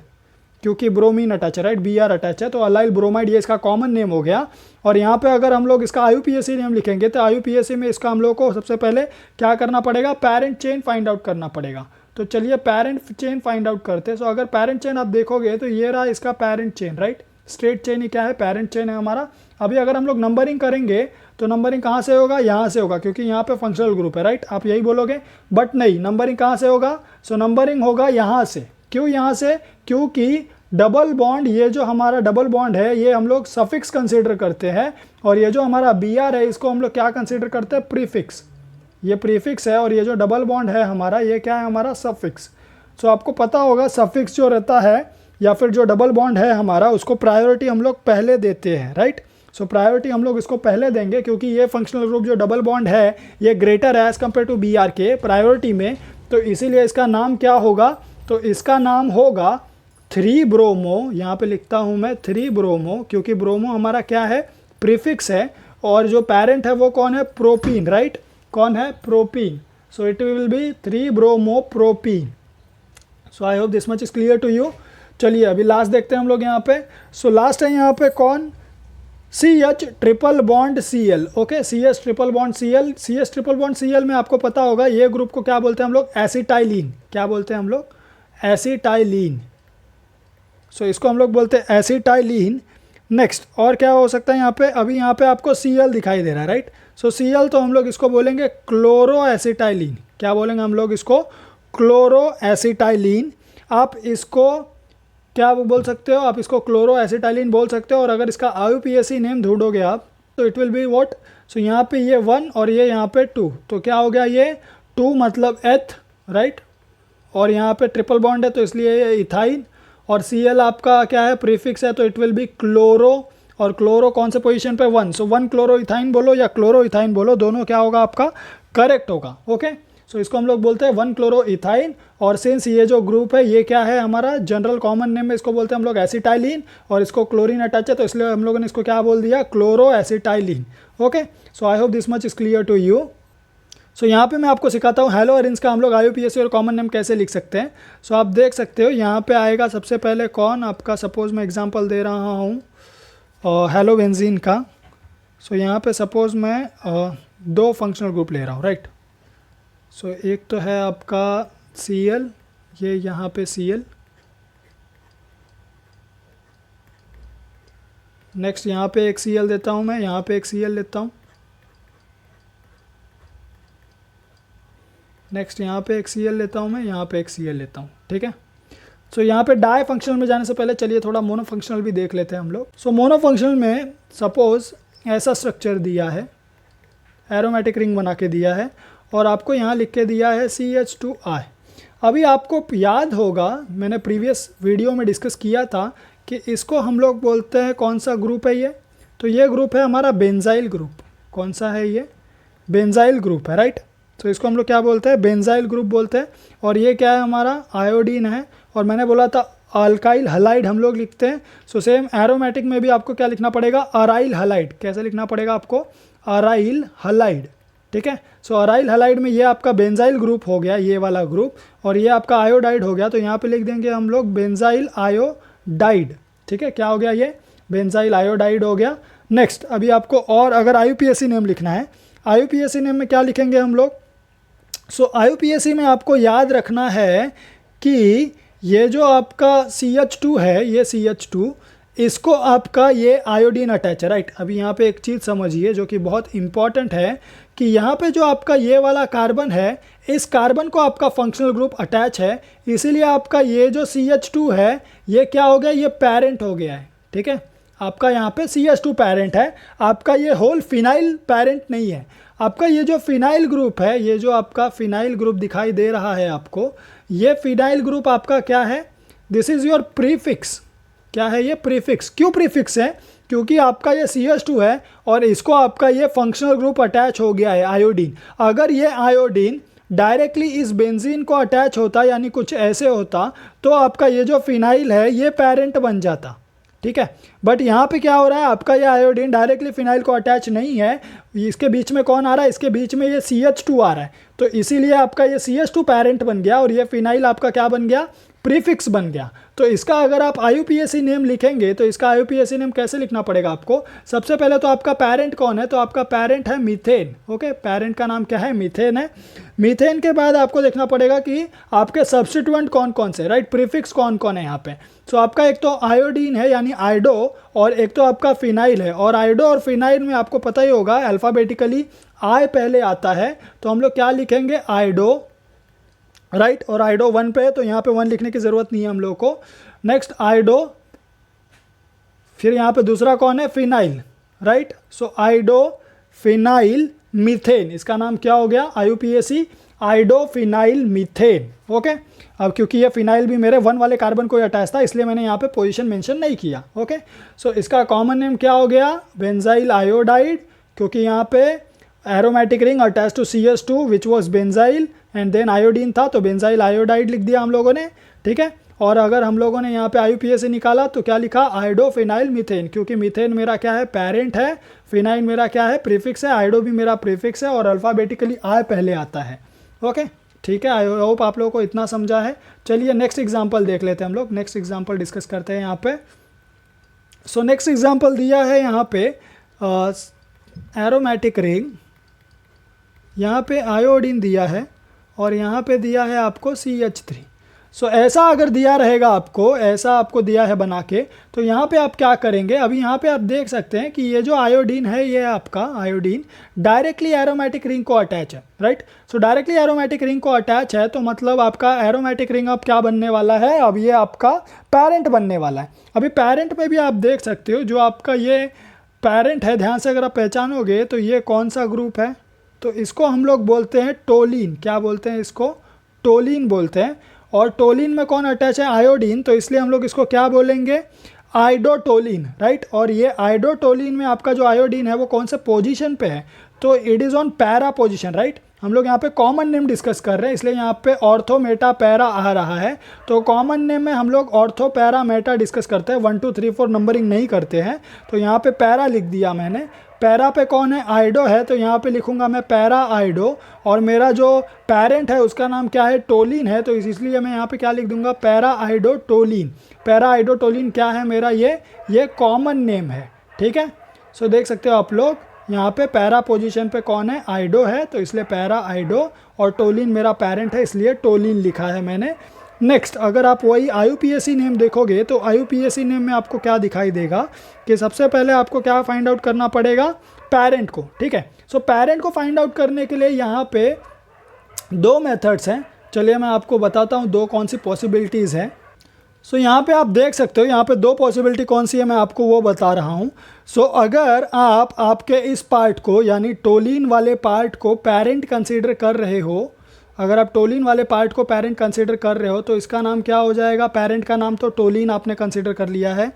क्योंकि ब्रोमीन अटैच है, राइट, Br अटैच है, तो अलाइल ब्रोमाइड ये इसका कॉमन नेम हो गया। और यहाँ पे अगर हम लोग इसका IUPAC नेम लिखेंगे तो IUPAC में इसका हम लोग को सबसे पहले क्या करना पड़ेगा? पेरेंट चेन फाइंड आउट करना पड़ेगा। तो चलिए पेरेंट चेन फाइंड आउट करते हैं। सो अगर पेरेंट चेन आप देखोगे तो ये रहा इसका parent chain, right. Straight chain ही क्या है? पेरेंट चेन है हमारा। अभी अगर हम लोग नंबरिंग करेंगे तो नंबरिंग कहाँ से होगा? यहाँ से होगा, क्योंकि यहाँ पे फंक्शनल ग्रुप है, राइट। आप यही बोलोगे, बट नहीं, नंबरिंग कहाँ से होगा? सो नंबरिंग होगा यहाँ से। क्यों यहाँ से? क्योंकि डबल बॉन्ड, ये जो हमारा डबल बॉन्ड है ये हम लोग सफिक्स कंसीडर करते हैं, और ये जो हमारा Br है इसको हम लोग क्या कंसीडर करते हैं? प्रीफिक्स। ये प्रीफिक्स है और ये जो डबल बॉन्ड है हमारा ये क्या है? हमारा सफिक्स। सो आपको पता होगा सफिक्स जो रहता है या फिर जो डबल बॉन्ड है हमारा उसको प्रायोरिटी हम लोग पहले देते हैं, राइट। सो प्रायोरिटी हम लोग इसको पहले देंगे क्योंकि ये फंक्शनल ग्रुप जो डबल बॉन्ड है ये ग्रेटर है एज कम्पेयर टू Br के प्रायोरिटी में, तो इसीलिए इसका नाम क्या होगा? तो इसका नाम होगा 3 ब्रोमो। यहाँ पे लिखता हूँ मैं 3 ब्रोमो, क्योंकि ब्रोमो हमारा क्या है? प्रीफिक्स है, और जो पेरेंट है वो कौन है? Propene, right. कौन है? Propene. So it will be 3 bromo propene. So I hope this much is clear to you. चलिए अभी लास्ट देखते हैं हम लोग यहाँ पे। सो लास्ट है यहाँ पे कौन? CH triple bond Cl। Okay, CH triple bond Cl। CH triple bond Cl में आपको पता होगा ये ग्रुप को क्या बोलते हैं हम लोग? एसिटाइलिन। क्या बोलते हैं हम लोग? एसिटाइलिन। सो इसको हम लोग बोलते हैं एसिटाइलिन। नेक्स्ट, और क्या हो सकता है यहाँ पे? अभी यहाँ पे आपको Cl दिखाई दे रहा है, राइट। सो Cl तो हम लोग इसको बोलेंगे क्लोरो एसिटाइलिन। क्या बोलेंगे हम लोग इसको? Chloro acetylene. आप इसको क्या बोल सकते हो? आप इसको क्लोरो एसिटाइलिन बोल सकते हो। और अगर इसका IUPAC नेम ढूंढोगे आप तो इट विल बी व्हाट? सो यहाँ पे ये 1 और ये यहाँ पे 2, तो क्या हो गया? ये 2 मतलब एथ, राइट। और यहाँ पे ट्रिपल बॉन्ड है तो इसलिए ये इथाइन, और Cl आपका क्या है? प्रीफिक्स है, तो इट विल बी क्लोरो। और क्लोरो कौन से पोजीशन पे? 1। सो 1 क्लोरो इथाइन बोलो या क्लोरो इथाइन बोलो, दोनों क्या होगा आपका? करेक्ट होगा। ओके, सो इसको हम लोग बोलते हैं 1 क्लोरो इथाइन। और सिंस ये जो ग्रुप है ये क्या है? हमारा जनरल कॉमन नेम में इसको बोलते हैं हम लोग एसिटाइलिन, और इसको क्लोरीन अटैच है तो इसलिए हम लोगों ने इसको क्या बोल दिया? Chloro acetylene. Okay, so I hope this much is clear to you. So यहाँ पे मैं आपको सिखाता हूँ हेलो अरेंज का हम लोग IUPAC और कॉमन नेम कैसे लिख सकते हैं। सो आप देख सकते हो यहाँ पे आएगा सबसे पहले कौन आपका? सपोज़ मैं एग्जांपल दे रहा हूँ हेलो बेंजीन का। सो यहाँ पे सपोज़ मैं 2 फंक्शनल ग्रुप ले रहा हूँ, राइट। सो एक तो है आपका Cl, ये यहाँ पे Cl, नेक्स्ट यहाँ पे एक Cl देता हूँ मैं, यहाँ पे एक Cl लेता हूँ, नेक्स्ट यहाँ पे एक Cl लेता हूँ मैं, यहाँ पे एक Cl लेता हूँ, ठीक है। सो यहाँ पे डाई फंक्शनल में जाने से पहले चलिए थोड़ा मोनो फंक्शनल भी देख लेते हैं हम लोग। सो मोनो फंक्शनल में सपोज ऐसा स्ट्रक्चर दिया है, एरोमेटिक रिंग बना के दिया है और आपको यहाँ लिख के दिया है CH2I। अभी आपको याद होगा मैंने प्रीवियस वीडियो में डिस्कस किया था कि इसको हम लोग बोलते हैं, कौन सा ग्रुप है ये, तो ये ग्रुप है हमारा बेंजाइल ग्रुप। कौन सा है ये, बेंजाइल ग्रुप है, राइट। तो इसको हम लोग क्या बोलते हैं, बेंजाइल ग्रुप बोलते हैं। और ये क्या है, हमारा आयोडीन है। और मैंने बोला था अल्काइल हलाइड हम लोग लिखते हैं। सो सेम एरोमेटिक में भी आपको क्या लिखना पड़ेगा, अराइल हलाइड। कैसे लिखना पड़ेगा आपको, अराइल हलाइड, ठीक है। सो अराइल हलाइड में ये आपका बेंजाइल ग्रुप हो गया, ये वाला ग्रुप, और ये आपका आयोडाइड हो गया। तो यहाँ पे लिख देंगे हम लोग बेंजाइल आयोडाइड, ठीक है। क्या हो गया, ये बेंजाइल आयोडाइड हो गया। नेक्स्ट अभी आपको और अगर IUPAC नेम लिखना है, IUPAC नेम में क्या लिखेंगे हम लोग। सो IUPAC में आपको याद रखना है कि ये जो आपका CH2 है, ये CH2, इसको आपका ये आयोडीन अटैच है, राइट। अभी यहाँ पे एक चीज़ समझिए जो कि बहुत इंपॉर्टेंट है कि यहाँ पे जो आपका ये वाला कार्बन है, इस कार्बन को आपका फंक्शनल ग्रुप अटैच है, इसीलिए आपका ये जो CH2 है ये क्या हो गया, ये पेरेंट हो गया है, ठीक है। आपका यहाँ पे CH2 पेरेंट है, आपका ये होल फिनाइल पेरेंट नहीं है। आपका ये जो फिनाइल ग्रुप है, ये जो आपका फिनाइल ग्रुप दिखाई दे रहा है आपको, ये फिनाइल ग्रुप आपका क्या है, दिस इज़ योर प्रीफिक्स। क्या है ये, प्रीफिक्स। क्यों प्रीफिक्स है, क्योंकि आपका ये CH2 है और इसको आपका ये फंक्शनल ग्रुप अटैच हो गया है, आयोडीन। अगर ये आयोडीन डायरेक्टली इस बेंजीन को अटैच होता, यानी कुछ ऐसे होता, तो आपका ये जो फिनाइल है ये पेरेंट बन जाता, ठीक है। बट यहाँ पे क्या हो रहा है, आपका ये आयोडीन डायरेक्टली फिनाइल को अटैच नहीं है, इसके बीच में कौन आ रहा है, इसके बीच में ये CH2 आ रहा है। तो इसीलिए आपका ये CH2 पेरेंट बन गया और ये फिनाइल आपका क्या बन गया, प्रीफिक्स बन गया। तो इसका अगर आप IUPAC नेम लिखेंगे तो इसका IUPAC नेम कैसे लिखना पड़ेगा आपको। सबसे पहले तो आपका पेरेंट कौन है, तो आपका पेरेंट है मीथेन, ओके। पेरेंट का नाम क्या है, मीथेन है। मीथेन के बाद आपको देखना पड़ेगा कि आपके सब्स्टिट्यूएंट कौन कौन से, राइट, प्रीफिक्स कौन कौन है यहाँ पे। सो आपका एक तो आयोडीन है यानी आइडो, और एक तो आपका फिनाइल है। और आइडो और फिनाइल में आपको पता ही होगा अल्फ़ाबेटिकली I पहले आता है, तो हम लोग क्या लिखेंगे, आइडो, राइट। और आइडो 1 पे है तो यहाँ पे 1 लिखने की ज़रूरत नहीं है हम लोग को। नेक्स्ट आइडो, फिर यहाँ पे दूसरा कौन है, फिनाइल, राइट। सो आइडो फिनाइल मीथेन, इसका नाम क्या हो गया, IUPAC आइडो फिनाइल मीथेन, ओके। अब क्योंकि ये फिनाइल भी मेरे 1 वाले कार्बन को अटैच था, इसलिए मैंने यहाँ पे पोजीशन मेंशन नहीं किया, ओके। सो इसका कॉमन नेम क्या हो गया, बेंजाइल आयोडाइड, क्योंकि यहाँ पे aromatic ring attach to CH2 which was benzyl and then iodine था, तो बेंजाइल आयोडाइड लिख दिया हम लोगों ने, ठीक है। और अगर हम लोगों ने यहाँ पे IUPAC निकाला तो क्या लिखा, आइडो फिनाइल मीथेन, क्योंकि मीथेन मेरा क्या है, पेरेंट है, फिनाइल मेरा क्या है, प्रीफिक्स है, आइडो भी मेरा प्रीफिक्स है, और अल्फ़ाबेटिकली I पहले आता है, ओके, ठीक है। आई होप आप लोगों को इतना समझा है। चलिए नेक्स्ट एग्जाम्पल देख लेते हैं हम लोग, नेक्स्ट एग्जाम्पल डिस्कस करते हैं यहाँ पे। सो नेक्स्ट एग्जाम्पल दिया है यहाँ पे एरोमेटिक रिंग, यहाँ पे आयोडीन दिया है और यहाँ पे दिया है आपको CH3। सो ऐसा अगर दिया रहेगा आपको, ऐसा आपको दिया है बना के, तो यहाँ पे आप क्या करेंगे, अभी यहाँ पे आप देख सकते हैं कि ये जो आयोडीन है, ये आपका आयोडीन डायरेक्टली एरोमेटिक रिंग को अटैच है, राइट। सो डायरेक्टली एरोमेटिक रिंग को अटैच है, तो मतलब आपका एरोमेटिक रिंग अब क्या बनने वाला है, अब ये आपका पेरेंट बनने वाला है। अभी पेरेंट में भी आप देख सकते हो, जो आपका ये पेरेंट है, ध्यान से अगर आप पहचानोगे तो ये कौन सा ग्रुप है, तो इसको हम लोग बोलते हैं टोलिन। क्या बोलते हैं इसको, टोलिन बोलते हैं। और टोलिन में कौन अटैच है, आयोडीन, तो इसलिए हम लोग इसको क्या बोलेंगे, आइडोटोलिन, राइट। और ये आइडोटोलिन में आपका जो आयोडीन है वो कौन से पोजीशन पे है, तो it is on para position, right. हम लोग यहाँ पे कॉमन नेम डिस्कस कर रहे हैं, इसलिए यहाँ पे ऑर्थो मेटा पैरा आ रहा है। तो कॉमन नेम में हम लोग ऑर्थो पैरा मेटा डिस्कस करते हैं, 1 2 3 4 नंबरिंग नहीं करते हैं। तो यहाँ पे पैरा लिख दिया मैंने। पैरा पे कौन है, आइडो है, तो यहाँ पे लिखूंगा मैं पैरा आइडो। और मेरा जो पेरेंट है उसका नाम क्या है, टोलिन है, तो इसलिए मैं यहाँ पे क्या लिख दूंगा, पैरा आइडो टोलिन। पैरा आइडो टोलिन क्या है मेरा, ये कॉमन नेम है, ठीक है। सो देख सकते हो आप लोग यहाँ पे पैरा पोजीशन पे कौन है, आइडो है, तो इसलिए पैरा आइडो, और टोलिन मेरा पेरेंट है, इसलिए टोलिन लिखा है मैंने। नेक्स्ट अगर आप वही IUPAC नेम देखोगे तो IUPAC नेम में आपको क्या दिखाई देगा कि सबसे पहले आपको क्या फाइंड आउट करना पड़ेगा, पेरेंट को, ठीक है। सो पेरेंट को फाइंड आउट करने के लिए यहाँ पे दो मेथड्स हैं, चलिए मैं आपको बताता हूँ दो कौन सी पॉसिबिलिटीज़ हैं। सो यहाँ पे आप देख सकते हो, यहाँ पे दो पॉसिबिलिटी कौन सी है मैं आपको वो बता रहा हूँ। सो अगर आप आपके इस पार्ट को यानी टोलिन वाले पार्ट को पेरेंट कंसीडर कर रहे हो, अगर आप टोलिन वाले पार्ट को पेरेंट कंसीडर कर रहे हो तो इसका नाम क्या हो जाएगा, पेरेंट का नाम तो टोलिन आपने कंसीडर कर लिया है,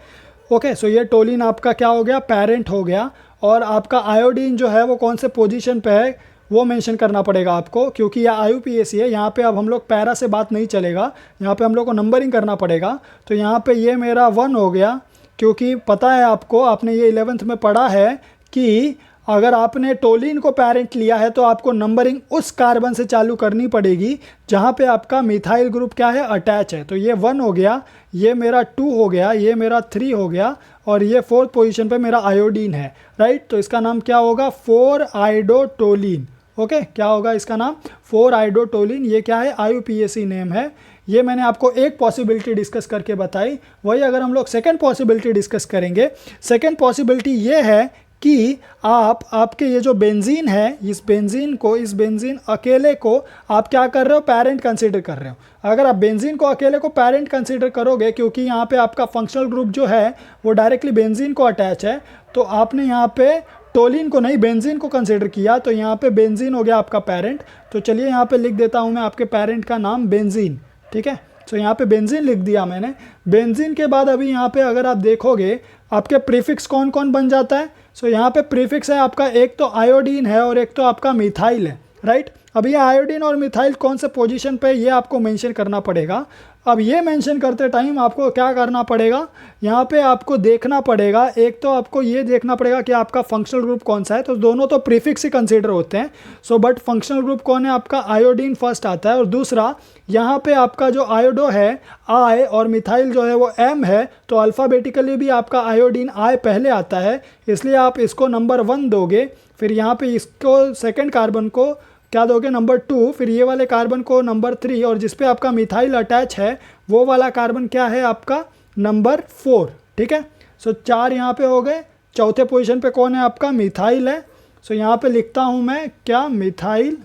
ओके। सो ये टोलिन आपका क्या हो गया, पेरेंट हो गया। और आपका आयोडीन जो है वो कौन से पोजीशन पे है वो मेंशन करना पड़ेगा आपको, क्योंकि यह IUPAC है। यहाँ पे अब हम लोग पैरा से बात नहीं चलेगा, यहाँ पे हम लोग को नंबरिंग करना पड़ेगा। तो यहाँ पे ये मेरा 1 हो गया, क्योंकि पता है आपको, आपने ये 11th में पढ़ा है कि अगर आपने टोलिन को पेरेंट लिया है तो आपको नंबरिंग उस कार्बन से चालू करनी पड़ेगी जहाँ पे आपका मिथाइल ग्रुप क्या है, अटैच है। तो ये 1 हो गया, ये मेरा 2 हो गया, ये मेरा 3 हो गया, और ये 4th पोजीशन पे मेरा आयोडीन है, राइट। तो इसका नाम क्या होगा, 4-आइडोटोलिन, ओके। क्या होगा इसका नाम, 4-आइडोटोलिन। ये क्या है, IUPAC नेम है। ये मैंने आपको एक पॉसिबिलिटी डिस्कस करके बताई। वही अगर हम लोग सेकंड पॉसिबिलिटी डिस्कस करेंगे, सेकंड पॉसिबिलिटी ये है कि आपके ये जो बेंजीन है, इस बेंजीन अकेले को आप क्या कर रहे हो, पेरेंट कंसीडर कर रहे हो। अगर आप बेंजीन को अकेले को पेरेंट कंसीडर करोगे, क्योंकि यहाँ पे आपका फंक्शनल ग्रुप जो है वो डायरेक्टली बेंजीन को अटैच है, तो आपने यहाँ पे टोलिन को नहीं बेंजीन को कंसीडर किया, तो यहाँ पे बेंजीन हो गया आपका पेरेंट। तो चलिए यहाँ पे लिख देता हूँ मैं आपके पेरेंट का नाम बेंजीन, ठीक है। तो यहाँ पे बेंजीन लिख दिया मैंने। बेंजीन के बाद अभी यहाँ पे अगर आप देखोगे आपके प्रीफिक्स कौन कौन बन जाता है। सो यहाँ पे प्रीफिक्स है आपका, एक तो आयोडीन है और एक तो आपका मिथाइल है, राइट। अब ये आयोडीन और मिथाइल कौन से पोजीशन पे ये आपको मेंशन करना पड़ेगा। अब ये मेंशन करते टाइम आपको क्या करना पड़ेगा, यहाँ पे आपको देखना पड़ेगा, एक तो आपको ये देखना पड़ेगा कि आपका फंक्शनल ग्रुप कौन सा है। तो दोनों तो प्रीफिक्स ही कंसीडर होते हैं। सो बट फंक्शनल ग्रुप कौन है आपका, आयोडीन फर्स्ट आता है, और दूसरा यहाँ पे आपका जो आयोडो है I और मिथाइल जो है वो M है, तो अल्फ़ाबेटिकली भी आपका आयोडीन I पहले आता है, इसलिए आप इसको नंबर 1 दोगे। फिर यहाँ पे इसको सेकेंड कार्बन को क्या दोगे, नंबर 2, फिर ये वाले कार्बन को नंबर 3, और जिस पे आपका मिथाइल अटैच है वो वाला कार्बन क्या है आपका, नंबर 4, ठीक है। सो 4 यहाँ पे हो गए। चौथे पोजीशन पे कौन है आपका, मिथाइल है। सो यहाँ पे लिखता हूँ मैं क्या, मिथाइल,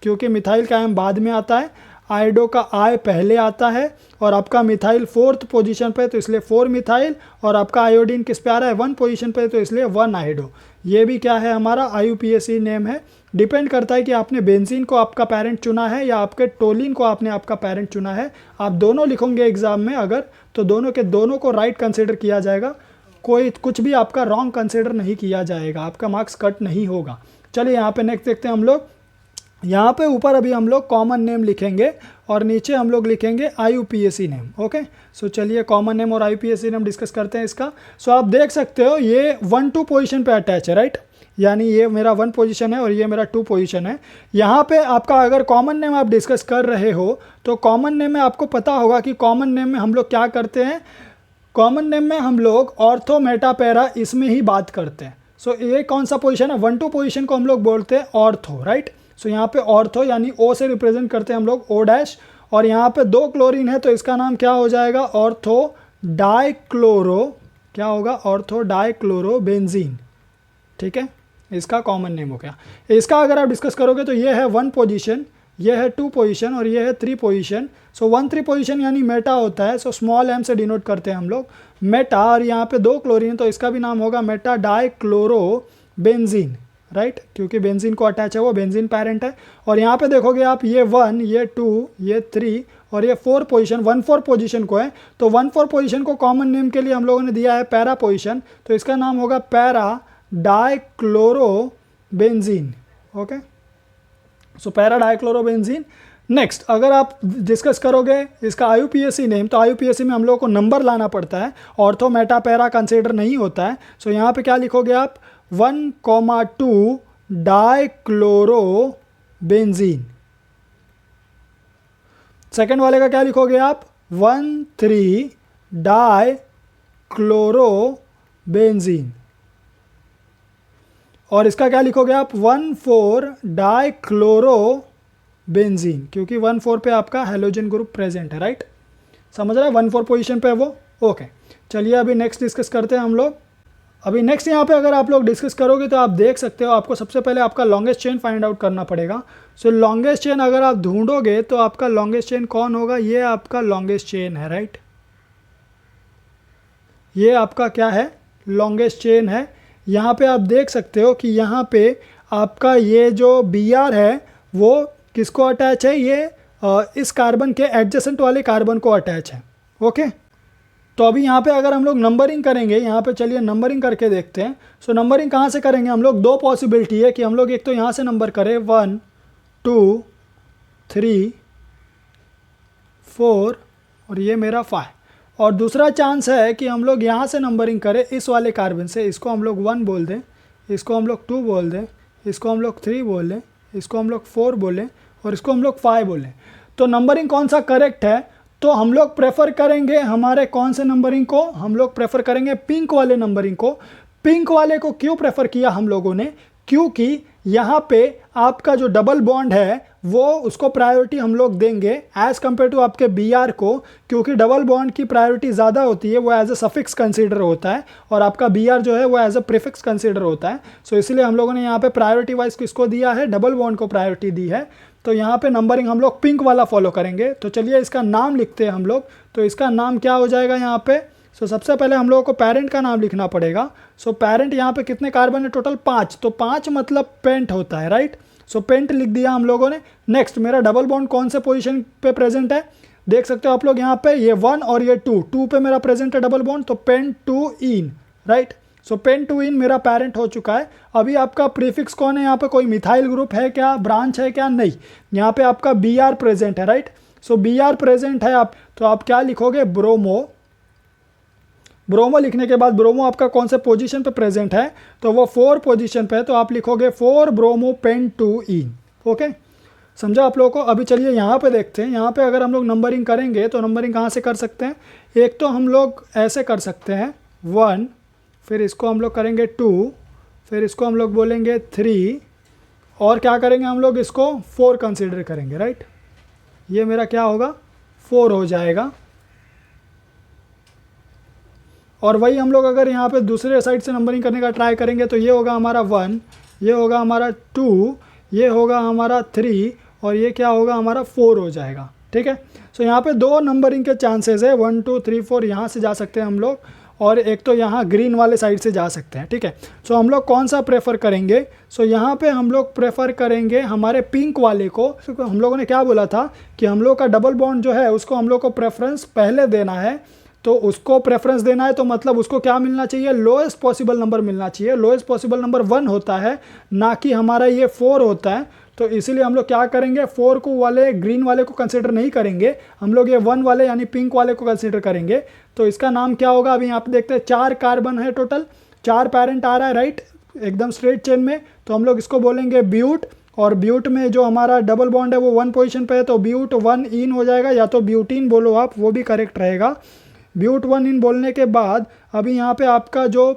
क्योंकि मिथाइल का M बाद में आता है, आयोडो का I पहले आता है, और आपका मिथाइल 4th पोजीशन पे, तो इसलिए 4 मिथाइल, और आपका आयोडीन किस पे आ रहा है, 1 पोजीशन पे, तो इसलिए 1 आयोडो। ये भी क्या है हमारा IUPAC नेम है। डिपेंड करता है कि आपने बेंजीन को आपका पेरेंट चुना है या आपके टोलिन को आपने आपका पेरेंट चुना है। आप दोनों लिखोगे एग्जाम में अगर, तो दोनों के दोनों को राइट कंसिडर किया जाएगा, कोई कुछ भी आपका रॉन्ग कंसिडर नहीं किया जाएगा, आपका मार्क्स कट नहीं होगा। चलिए यहाँ पे नेक्स्ट देखते हैं हम लोग। यहाँ पे ऊपर अभी हम लोग कॉमन नेम लिखेंगे और नीचे हम लोग लिखेंगे IUPAC नेम, ओके। सो चलिए कॉमन नेम और IUPAC नेम डिस्कस करते हैं इसका। सो आप देख सकते हो ये 1-2 पोजीशन पे अटैच है, राइट। यानी ये मेरा 1 पोजीशन है और ये मेरा 2 पोजीशन है। यहाँ पे आपका अगर कॉमन नेम आप डिस्कस कर रहे हो तो कॉमन नेम में आपको पता होगा कि कॉमन नेम में हम लोग क्या करते हैं, कॉमन नेम में हम लोग ऑर्थो मेटा पैरा इसमें ही बात करते हैं। सो ये कौन सा पोजीशन है, 1-2 पोजीशन को हम लोग बोलते हैं ऑर्थो, राइट। सो यहाँ पे ऑर्थो यानी O से रिप्रेजेंट करते हैं हम लोग O', और यहाँ पे 2 क्लोरीन है तो इसका नाम क्या हो जाएगा, ऑर्थो डाइक्लोरो, क्या होगा, ऑर्थो डाइक्लोरो बेंजीन, ठीक है। इसका कॉमन नेम हो गया। इसका अगर आप डिस्कस करोगे तो ये है 1 पोजीशन, ये है 2 पोजीशन और ये है 3 पोजीशन। सो 1-3 पोजीशन यानी मेटा होता है। सो स्मॉल m से डिनोट करते हैं हम लोग मेटा, और यहाँ पे 2 क्लोरीन तो इसका भी नाम होगा मेटा डाइक्लोरो बेंजीन, राइट, क्योंकि बेंजीन को अटैच है, वो बेंजीन पेरेंट है। और यहाँ पे देखोगे आप ये 1, ये 2, ये 3 और ये 4 पोजीशन, 1-4 पोजीशन को है। तो 1-4 पोजीशन को कॉमन नेम के लिए हम लोगों ने दिया है पैरा पोजीशन, तो इसका नाम होगा पैरा डाइक्लोरो बेंजीन, ओके। सो पैरा डाइक्लोरो बेंजीन। नेक्स्ट अगर आप डिस्कस करोगे इसका IUPAC नेम, तो IUPAC में हम लोगों को नंबर लाना पड़ता है, ऑर्थो मेटा पैरा कंसिडर नहीं होता है। सो यहाँ पे क्या लिखोगे आप, 1,2 डाइक्लोरो बेंजीन। सेकेंड वाले का क्या लिखोगे आप, 1,3 डाइक्लोरो बेंजीन। और इसका क्या लिखोगे आप, 1,4 डाइक्लोरो बेंजीन, क्योंकि 1,4 पे आपका हेलोजन ग्रुप प्रेजेंट है, राइट। समझ रहा है, 1,4 पोजीशन पे है वो। ओके, चलिए अभी नेक्स्ट डिस्कस करते हैं हम लोग। अभी नेक्स्ट यहाँ पे अगर आप लोग डिस्कस करोगे तो आप देख सकते हो, आपको सबसे पहले आपका लॉन्गेस्ट चेन फाइंड आउट करना पड़ेगा। सो लॉन्गेस्ट चेन अगर आप ढूंढोगे तो आपका लॉन्गेस्ट चेन कौन होगा, ये आपका लॉन्गेस्ट चेन है, राइट। ये आपका क्या है, लॉन्गेस्ट चेन है। यहाँ पे आप देख सकते हो कि यहाँ पे आपका ये जो Br है वो किसको अटैच है, ये इस कार्बन के एडजेसेंट वाले कार्बन को अटैच है। ओके, तो अभी यहाँ पे अगर हम लोग नंबरिंग करेंगे, यहाँ पे चलिए नंबरिंग करके देखते हैं। सो नंबरिंग कहाँ से करेंगे हम लोग, दो पॉसिबिलिटी है कि हम लोग एक तो यहाँ से नंबर करें 1 2 3 4 और ये मेरा 5, और दूसरा चांस है कि हम लोग यहाँ से नंबरिंग करें इस वाले कार्बन से, इसको हम लोग 1 बोल दें, इसको हम लोग 2 बोल दें, इसको हम लोग 3 बोल दें, इसको हम लोग 4 बोलें और इसको हम लोग 5 बोलें। तो नंबरिंग कौन सा करेक्ट है, तो हम लोग प्रेफर करेंगे हमारे कौन से नंबरिंग को, हम लोग प्रेफर करेंगे पिंक वाले नंबरिंग को। पिंक वाले को क्यों प्रेफर किया हम लोगों ने, क्योंकि यहाँ पे आपका जो डबल बॉन्ड है वो उसको प्रायोरिटी हम लोग देंगे एज़ कम्पेयर टू आपके Br को, क्योंकि डबल बॉन्ड की प्रायोरिटी ज़्यादा होती है, वो एज अ सफिक्स कंसीडर होता है, और आपका Br जो है वो एज अ प्रीफिक्स कंसीडर होता है। सो इसलिए हम लोगों ने यहाँ पे प्रायोरिटी वाइज किसको दिया है, डबल बॉन्ड को प्रायोरिटी दी है। तो यहाँ पे नंबरिंग हम लोग पिंक वाला फॉलो करेंगे। तो चलिए इसका नाम लिखते हैं हम लोग। तो इसका नाम क्या हो जाएगा यहाँ पे, सो सबसे पहले हम लोगों को पेरेंट का नाम लिखना पड़ेगा। सो पेरेंट यहाँ पे कितने कार्बन है, टोटल 5, तो 5 मतलब पेंट होता है, राइट। सो पेंट लिख दिया हम लोगों ने। नेक्स्ट मेरा डबल बॉन्ड कौन से पोजीशन पे प्रेजेंट है, देख सकते हो आप लोग यहाँ पे, ये 1 और ये 2 पे मेरा प्रेजेंट है डबल बॉन्ड, तो पेंट 2 इन, राइट। सो पेंट 2 इन मेरा पेरेंट हो चुका है। अभी आपका प्रीफिक्स कौन है, यहाँ पे कोई मिथाइल ग्रुप है क्या, ब्रांच है क्या, नहीं, यहाँ पे आपका Br प्रेजेंट है, राइट। सो Br प्रेजेंट है आप, तो आप क्या लिखोगे, ब्रोमो। ब्रोमो लिखने के बाद ब्रोमो आपका कौन से पोजीशन पे प्रेजेंट है, तो वो 4 पोजीशन पे है, तो आप लिखोगे 4 ब्रोमो पेंट 2 इन। ओके, समझा आप लोगों को। अभी चलिए यहाँ पे देखते हैं, यहाँ पे अगर हम लोग नंबरिंग करेंगे तो नंबरिंग कहाँ से कर सकते हैं, एक तो हम लोग ऐसे कर सकते हैं 1, फिर इसको हम लोग करेंगे 2, फिर इसको हम लोग बोलेंगे 3, और क्या करेंगे हम लोग, इसको 4 कंसिडर करेंगे, राइट। ये मेरा क्या होगा, 4 हो जाएगा। और वही हम लोग अगर यहाँ पे दूसरे साइड से नंबरिंग करने का ट्राई करेंगे तो ये होगा हमारा 1, ये होगा हमारा 2, ये होगा हमारा 3, और ये क्या होगा हमारा 4 हो जाएगा, ठीक है। सो यहाँ पे 2 नंबरिंग के चांसेस है, 1 2 3 4 यहाँ से जा सकते हैं हम लोग, और एक तो यहाँ ग्रीन वाले साइड से जा सकते हैं, ठीक है। सो हम लोग कौन सा प्रेफर करेंगे, सो यहाँ पे हम लोग प्रेफर करेंगे हमारे पिंक वाले को। हम लोगों ने क्या बोला था कि हम लोग का डबल बॉन्ड जो है उसको हम लोग को प्रेफरेंस पहले देना है, तो उसको प्रेफरेंस देना है तो मतलब उसको क्या मिलना चाहिए, लोएस्ट पॉसिबल नंबर मिलना चाहिए। लोएस्ट पॉसिबल नंबर 1 होता है, ना कि हमारा ये 4 होता है। तो इसीलिए हम लोग क्या करेंगे, 4 को वाले ग्रीन वाले को कंसिडर नहीं करेंगे, हम लोग ये 1 वाले यानी पिंक वाले को कंसिडर करेंगे। तो इसका नाम क्या होगा, अभी यहाँ पे देखते हैं 4 कार्बन है टोटल, 4 पेरेंट आ रहा है, राइट, एकदम स्ट्रेट चेन में। तो हम लोग इसको बोलेंगे ब्यूट, और ब्यूट में जो हमारा डबल बॉन्ड है वो 1 पोजीशन पे है, तो ब्यूट 1 इन हो जाएगा, या तो ब्यूटीन बोलो आप, वो भी करेक्ट रहेगा। ब्यूट 1 इन बोलने के बाद अभी यहाँ पे आपका जो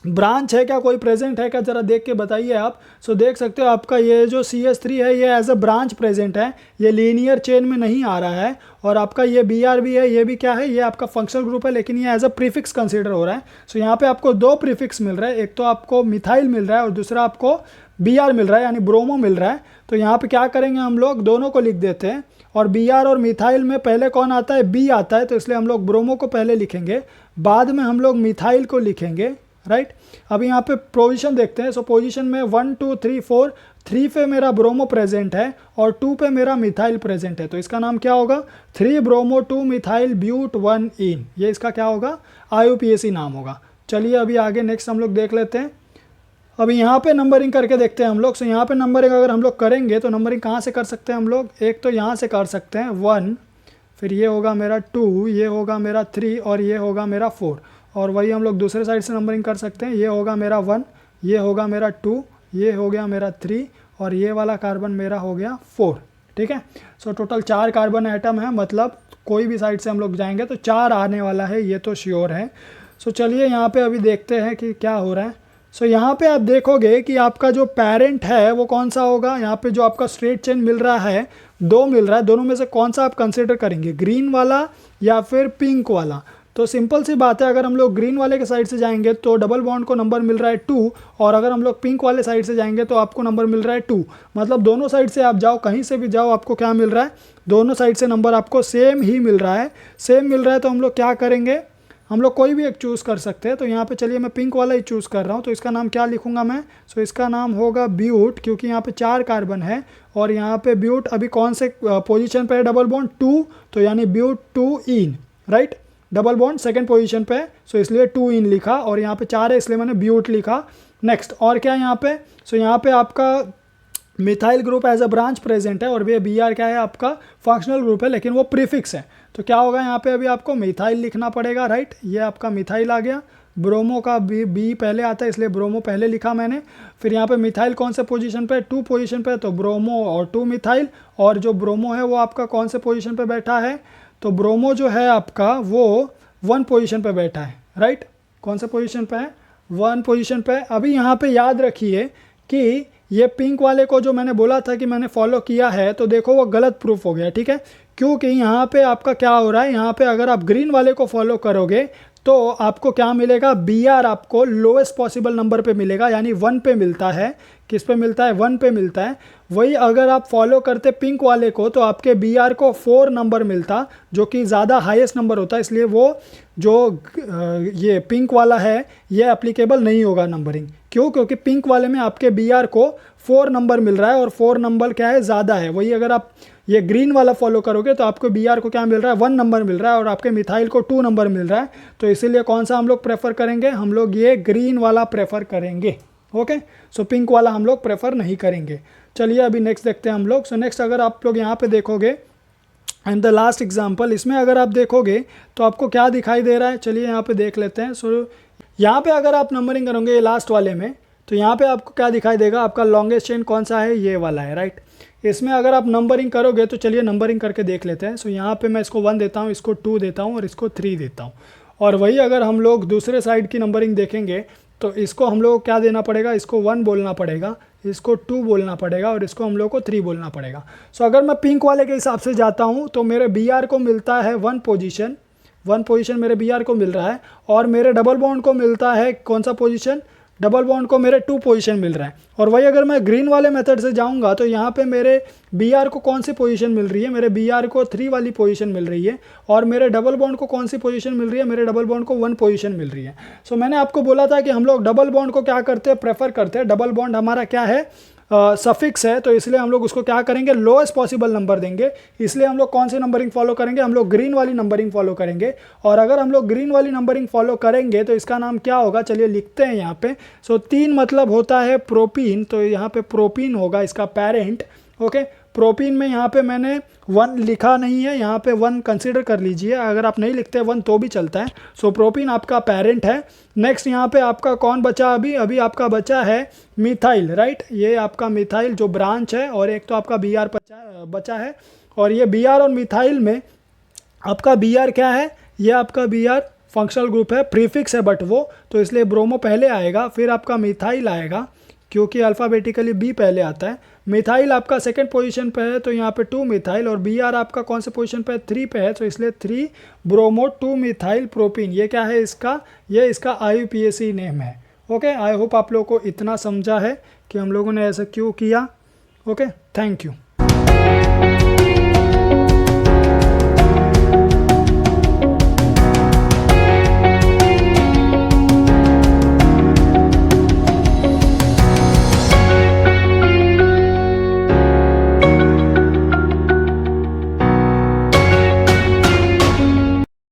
ब्रांच है क्या, कोई प्रेजेंट है क्या, ज़रा देख के बताइए आप। सो देख सकते हो आपका ये जो CH3 है ये एज अ ब्रांच प्रेजेंट है, ये लीनियर चेन में नहीं आ रहा है। और आपका ये Br भी है, ये भी क्या है, ये आपका फंक्शनल ग्रुप है, लेकिन ये एज अ प्रीफिक्स कंसीडर हो रहा है। सो यहाँ पे आपको 2 प्रीफिक्स मिल रहा है, एक तो आपको मिथाइल मिल रहा है और दूसरा आपको Br मिल रहा है, यानी ब्रोमो मिल रहा है। तो यहाँ पे क्या करेंगे हम लोग, दोनों को लिख देते हैं, और Br और मिथाइल में पहले कौन आता है, B आता है, तो इसलिए हम लोग ब्रोमो को पहले लिखेंगे, बाद में हम लोग मिथाइल को लिखेंगे, राइट। अभी यहाँ पे पोजीशन देखते हैं। सो पोजीशन में 1 2 3 4, 3 पे मेरा ब्रोमो प्रेजेंट है और 2 पे मेरा मिथाइल प्रेजेंट है, तो इसका नाम क्या होगा, 3 ब्रोमो 2 मिथाइल ब्यूट 1 इन, ये इसका क्या होगा, IUPAC नाम होगा। चलिए अभी आगे नेक्स्ट हम लोग देख लेते हैं। अभी यहाँ पे नंबरिंग करके देखते हैं हम लोग। सो यहाँ पे नंबरिंग अगर हम लोग करेंगे तो नंबरिंग कहाँ से कर सकते हैं हम लोग, एक तो यहाँ से कर सकते हैं 1, फिर ये होगा मेरा 2, ये होगा मेरा 3 और ये होगा मेरा 4, और वही हम लोग दूसरे साइड से नंबरिंग कर सकते हैं, ये होगा मेरा 1, ये होगा मेरा 2, ये हो गया मेरा 3, और ये वाला कार्बन मेरा हो गया 4, ठीक है। सो टोटल 4 कार्बन एटम है, मतलब कोई भी साइड से हम लोग जाएंगे तो 4 आने वाला है, ये तो श्योर है। सो चलिए यहाँ पे अभी देखते हैं कि क्या हो रहा है। सो यहाँ पे आप देखोगे कि आपका जो पेरेंट है वो कौन सा होगा। यहाँ पे जो आपका स्ट्रेट चेन मिल रहा है, दो मिल रहा है, दोनों में से कौन सा आप कंसिडर करेंगे, ग्रीन वाला या फिर पिंक वाला। तो सिंपल सी बात है, अगर हम लोग ग्रीन वाले के साइड से जाएंगे तो डबल बॉन्ड को नंबर मिल रहा है 2, और अगर हम लोग पिंक वाले साइड से जाएंगे तो आपको नंबर मिल रहा है 2। मतलब दोनों साइड से आप जाओ, कहीं से भी जाओ, आपको क्या मिल रहा है, दोनों साइड से नंबर आपको सेम ही मिल रहा है। सेम मिल रहा है तो हम लोग क्या करेंगे, हम लोग कोई भी एक चूज़ कर सकते हैं। तो यहाँ पे चलिए मैं पिंक वाला ही चूज़ कर रहा हूँ। तो इसका नाम क्या लिखूंगा मैं, सो इसका नाम होगा ब्यूट, क्योंकि यहाँ पे 4 कार्बन है और यहाँ पे ब्यूट अभी कौन से पोजीशन पे है, डबल बॉन्ड 2, तो यानी but 2 ene, right. Double bond second position पे है, सो इसलिए 2 इन लिखा, और यहाँ पे 4 है इसलिए मैंने ब्यूट लिखा। नेक्स्ट और क्या है यहाँ पे, सो यहाँ पे आपका methyl group as a branch present है, और बी आर क्या है आपका फंक्शनल ग्रुप है, लेकिन वो प्रीफिक्स है। तो क्या होगा यहाँ पे, अभी आपको मिथाइल लिखना पड़ेगा, राइट। ये आपका मिथाइल आ गया, ब्रोमो का बी पहले आता है इसलिए ब्रोमो पहले लिखा मैंने। फिर यहाँ पे मिथाइल कौन से पोजीशन पे, 2 पोजीशन पे, तो ब्रोमो और 2 मिथाइल। और जो ब्रोमो है वो आपका कौन से पोजीशन पे बैठा है, तो ब्रोमो जो है आपका वो 1 पोजीशन पे बैठा है, राइट। कौन से पोजीशन पे है, 1 पोजीशन पे। अभी यहाँ पे याद रखिए कि ये पिंक वाले को जो मैंने बोला था कि मैंने फॉलो किया है, तो देखो वो गलत प्रूफ हो गया, ठीक है। क्योंकि यहाँ पे आपका क्या हो रहा है, यहाँ पे अगर आप ग्रीन वाले को फॉलो करोगे तो आपको क्या मिलेगा, बी आर आपको लोएस्ट पॉसिबल नंबर पे मिलेगा, यानी 1 पे मिलता है। किस पे मिलता है, 1 पे मिलता है। वही अगर आप फॉलो करते पिंक वाले को तो आपके बी आर को 4 नंबर मिलता, जो कि ज़्यादा हाईएस्ट नंबर होता है। इसलिए वो जो ये पिंक वाला है ये एप्लीकेबल नहीं होगा नंबरिंग। क्यों, क्योंकि पिंक वाले में आपके बी आर को 4 नंबर मिल रहा है, और 4 नंबर क्या है, ज़्यादा है। वही अगर आप ये ग्रीन वाला फॉलो करोगे तो आपको बी आर को क्या मिल रहा है, 1 नंबर मिल रहा है, और आपके मिथाइल को 2 नंबर मिल रहा है। तो इसीलिए कौन सा हम लोग प्रेफर करेंगे, हम लोग ये ग्रीन वाला प्रेफर करेंगे। ओके, सो पिंक वाला हम लोग प्रेफर नहीं करेंगे। चलिए अभी नेक्स्ट देखते हैं हम लोग। सो नेक्स्ट अगर आप लोग यहाँ पे देखोगे, एंड द लास्ट एग्जाम्पल, इसमें अगर आप देखोगे तो आपको क्या दिखाई दे रहा है, चलिए यहाँ पे देख लेते हैं। सो यहाँ पे अगर आप नंबरिंग करोगे लास्ट वाले में, तो यहाँ पे आपको क्या दिखाई देगा, आपका लॉन्गेस्ट चेन कौन सा है, ये वाला है, राइट। इसमें अगर आप नंबरिंग करोगे तो चलिए नंबरिंग करके देख लेते हैं। सो यहाँ पे मैं इसको 1 देता हूँ, इसको 2 देता हूँ, और इसको 3 देता हूँ। और वही अगर हम लोग दूसरे साइड की नंबरिंग देखेंगे तो इसको हम लोग को क्या देना पड़ेगा, इसको 1 बोलना पड़ेगा, इसको 2 बोलना पड़ेगा, और इसको हम लोग को 3 बोलना पड़ेगा। सो अगर मैं पिंक वाले के हिसाब से जाता हूँ तो मेरे बी आर को मिलता है 1 पोजीशन मेरे बी आर को मिल रहा है, और मेरे डबल बॉन्ड को मिलता है कौन सा पोजीशन, डबल बॉन्ड को मेरे 2 पोजीशन मिल रहा है। और वही अगर मैं ग्रीन वाले मेथड से जाऊंगा तो यहाँ पे मेरे बी आर को कौन सी पोजीशन मिल रही है, मेरे बी आर को 3 वाली पोजीशन मिल रही है, और मेरे डबल बॉन्ड को कौन सी पोजीशन मिल रही है, मेरे डबल बॉन्ड को 1 पोजीशन मिल रही है। सो मैंने आपको बोला था कि हम लोग डबल बॉन्ड को क्या करते हैं, प्रेफर करते हैं। डबल बॉन्ड हमारा क्या है, सफिक्स है, तो इसलिए हम लोग उसको क्या करेंगे, लोएस्ट पॉसिबल नंबर देंगे। इसलिए हम लोग कौन सी नंबरिंग फॉलो करेंगे, हम लोग ग्रीन वाली नंबरिंग फॉलो करेंगे। और अगर हम लोग ग्रीन वाली नंबरिंग फॉलो करेंगे तो इसका नाम क्या होगा, चलिए लिखते हैं यहाँ पे। सो 3 मतलब होता है प्रोपीन, तो यहाँ पे प्रोपीन होगा इसका पेरेंट। ओके, प्रोपीन में यहाँ पे मैंने 1 लिखा नहीं है, यहाँ पे 1 कंसीडर कर लीजिए। अगर आप नहीं लिखते 1 तो भी चलता है। सो प्रोपीन आपका पेरेंट है। नेक्स्ट यहाँ पे आपका कौन बचा, अभी आपका बचा है मिथाइल, राइट। ये आपका मिथाइल जो ब्रांच है, और एक तो आपका बी आर बचा है। और ये बी आर और मिथाइल में आपका बी आर क्या है, ये आपका बी आर फंक्शनल ग्रुप है, प्रीफिक्स है बट वो, तो इसलिए ब्रोमो पहले आएगा, फिर आपका मिथाइल आएगा, क्योंकि अल्फ़ाबेटिकली बी पहले आता है। मिथाइल आपका सेकंड पोजीशन पे है, तो यहाँ पे 2 मिथाइल, और बी आर आपका कौन से पोजीशन पे है, 3 पे है, तो इसलिए 3 ब्रोमो 2 मिथाइल प्रोपीन। ये क्या है इसका, ये इसका IUPAC नेम है। ओके, आई होप आप लोगों को इतना समझा है कि हम लोगों ने ऐसा क्यों किया। Okay, thank you.